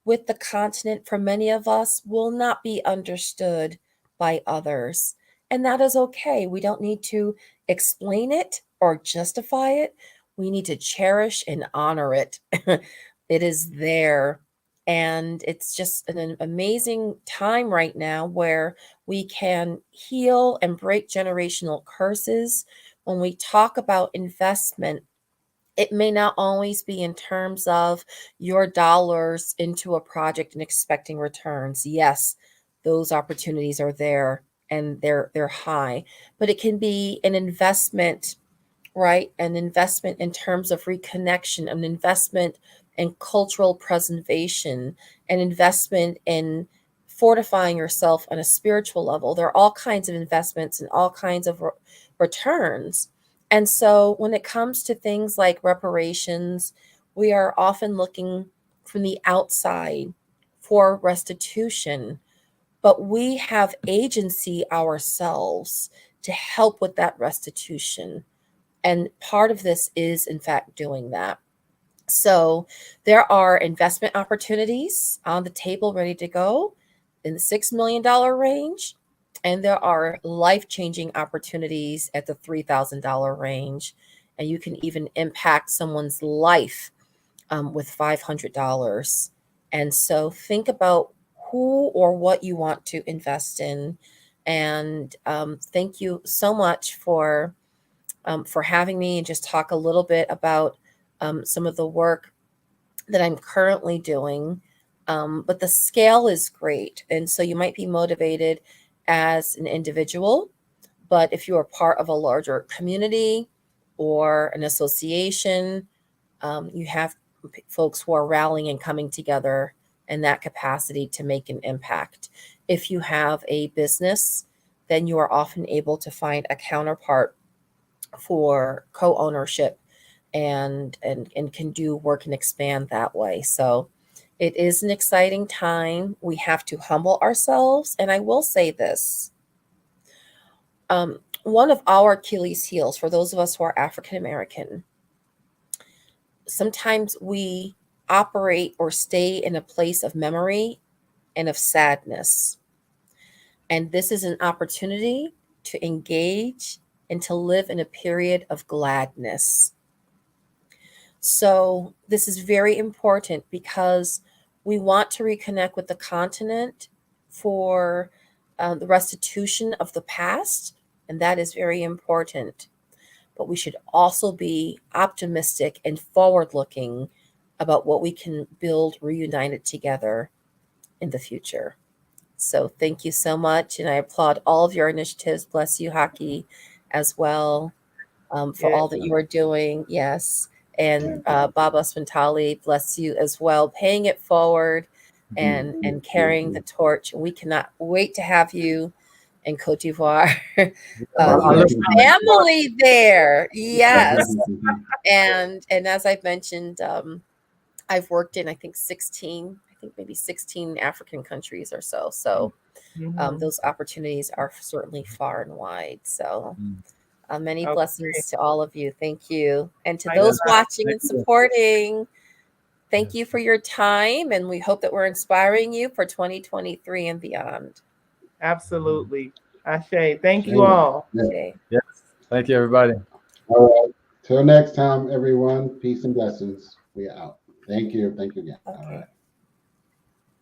with the continent for many of us will not be understood by others. And that is okay. We don't need to explain it or justify it. We need to cherish and honor it. It is there. And it's just an amazing time right now where we can heal and break generational curses. When we talk about investment, it may not always be in terms of your dollars into a project and expecting returns. Yes, those opportunities are there and they're high, but it can be an investment, right? An investment in terms of reconnection, an investment in cultural preservation, an investment in fortifying yourself on a spiritual level. There are all kinds of investments and all kinds of returns. And so when it comes to things like reparations, we are often looking from the outside for restitution, but we have agency ourselves to help with that restitution. And part of this is, in fact, doing that. So there are investment opportunities on the table ready to go in the $6 million range. And there are life-changing opportunities at the $3,000 range. And you can even impact someone's life with $500. And so think about who or what you want to invest in. And thank you so much for having me and just talk a little bit about some of the work that I'm currently doing. But the scale is great. And so you might be motivated as an individual, but if you are part of a larger community or an association, you have folks who are rallying and coming together in that capacity to make an impact. If you have a business, then you are often able to find a counterpart for co-ownership and can do work and expand that way. So it is an exciting time. We have to humble ourselves. And I will say this. One of our Achilles heels, for those of us who are African American, sometimes we operate or stay in a place of memory and of sadness. And this is an opportunity to engage and to live in a period of gladness. So this is very important because we want to reconnect with the continent for the restitution of the past, and that is very important. But we should also be optimistic and forward-looking about what we can build reunited together in the future. So thank you so much, and I applaud all of your initiatives. Bless you, Haki, as well, for all that you are doing. Yes. And Baba Swantali, bless you as well, paying it forward and carrying the torch. We cannot wait to have you in Cote d'Ivoire. Your family there. Yes. And as I've mentioned, I've worked in, I think maybe 16 African countries or so. So Mhm. those opportunities are certainly far and wide. So many Okay. blessings to all of you. Thank you. And to Thank those you. watching and Thank you. supporting, thank you for your time. And we hope that we're inspiring you for 2023 and beyond. Absolutely. Ashe. Thank you Amen. all. Yeah. Okay. Yes. Thank you, everybody. All right. Till next time, everyone. Peace and blessings. We are out. Thank you. Thank you again. All Okay. right.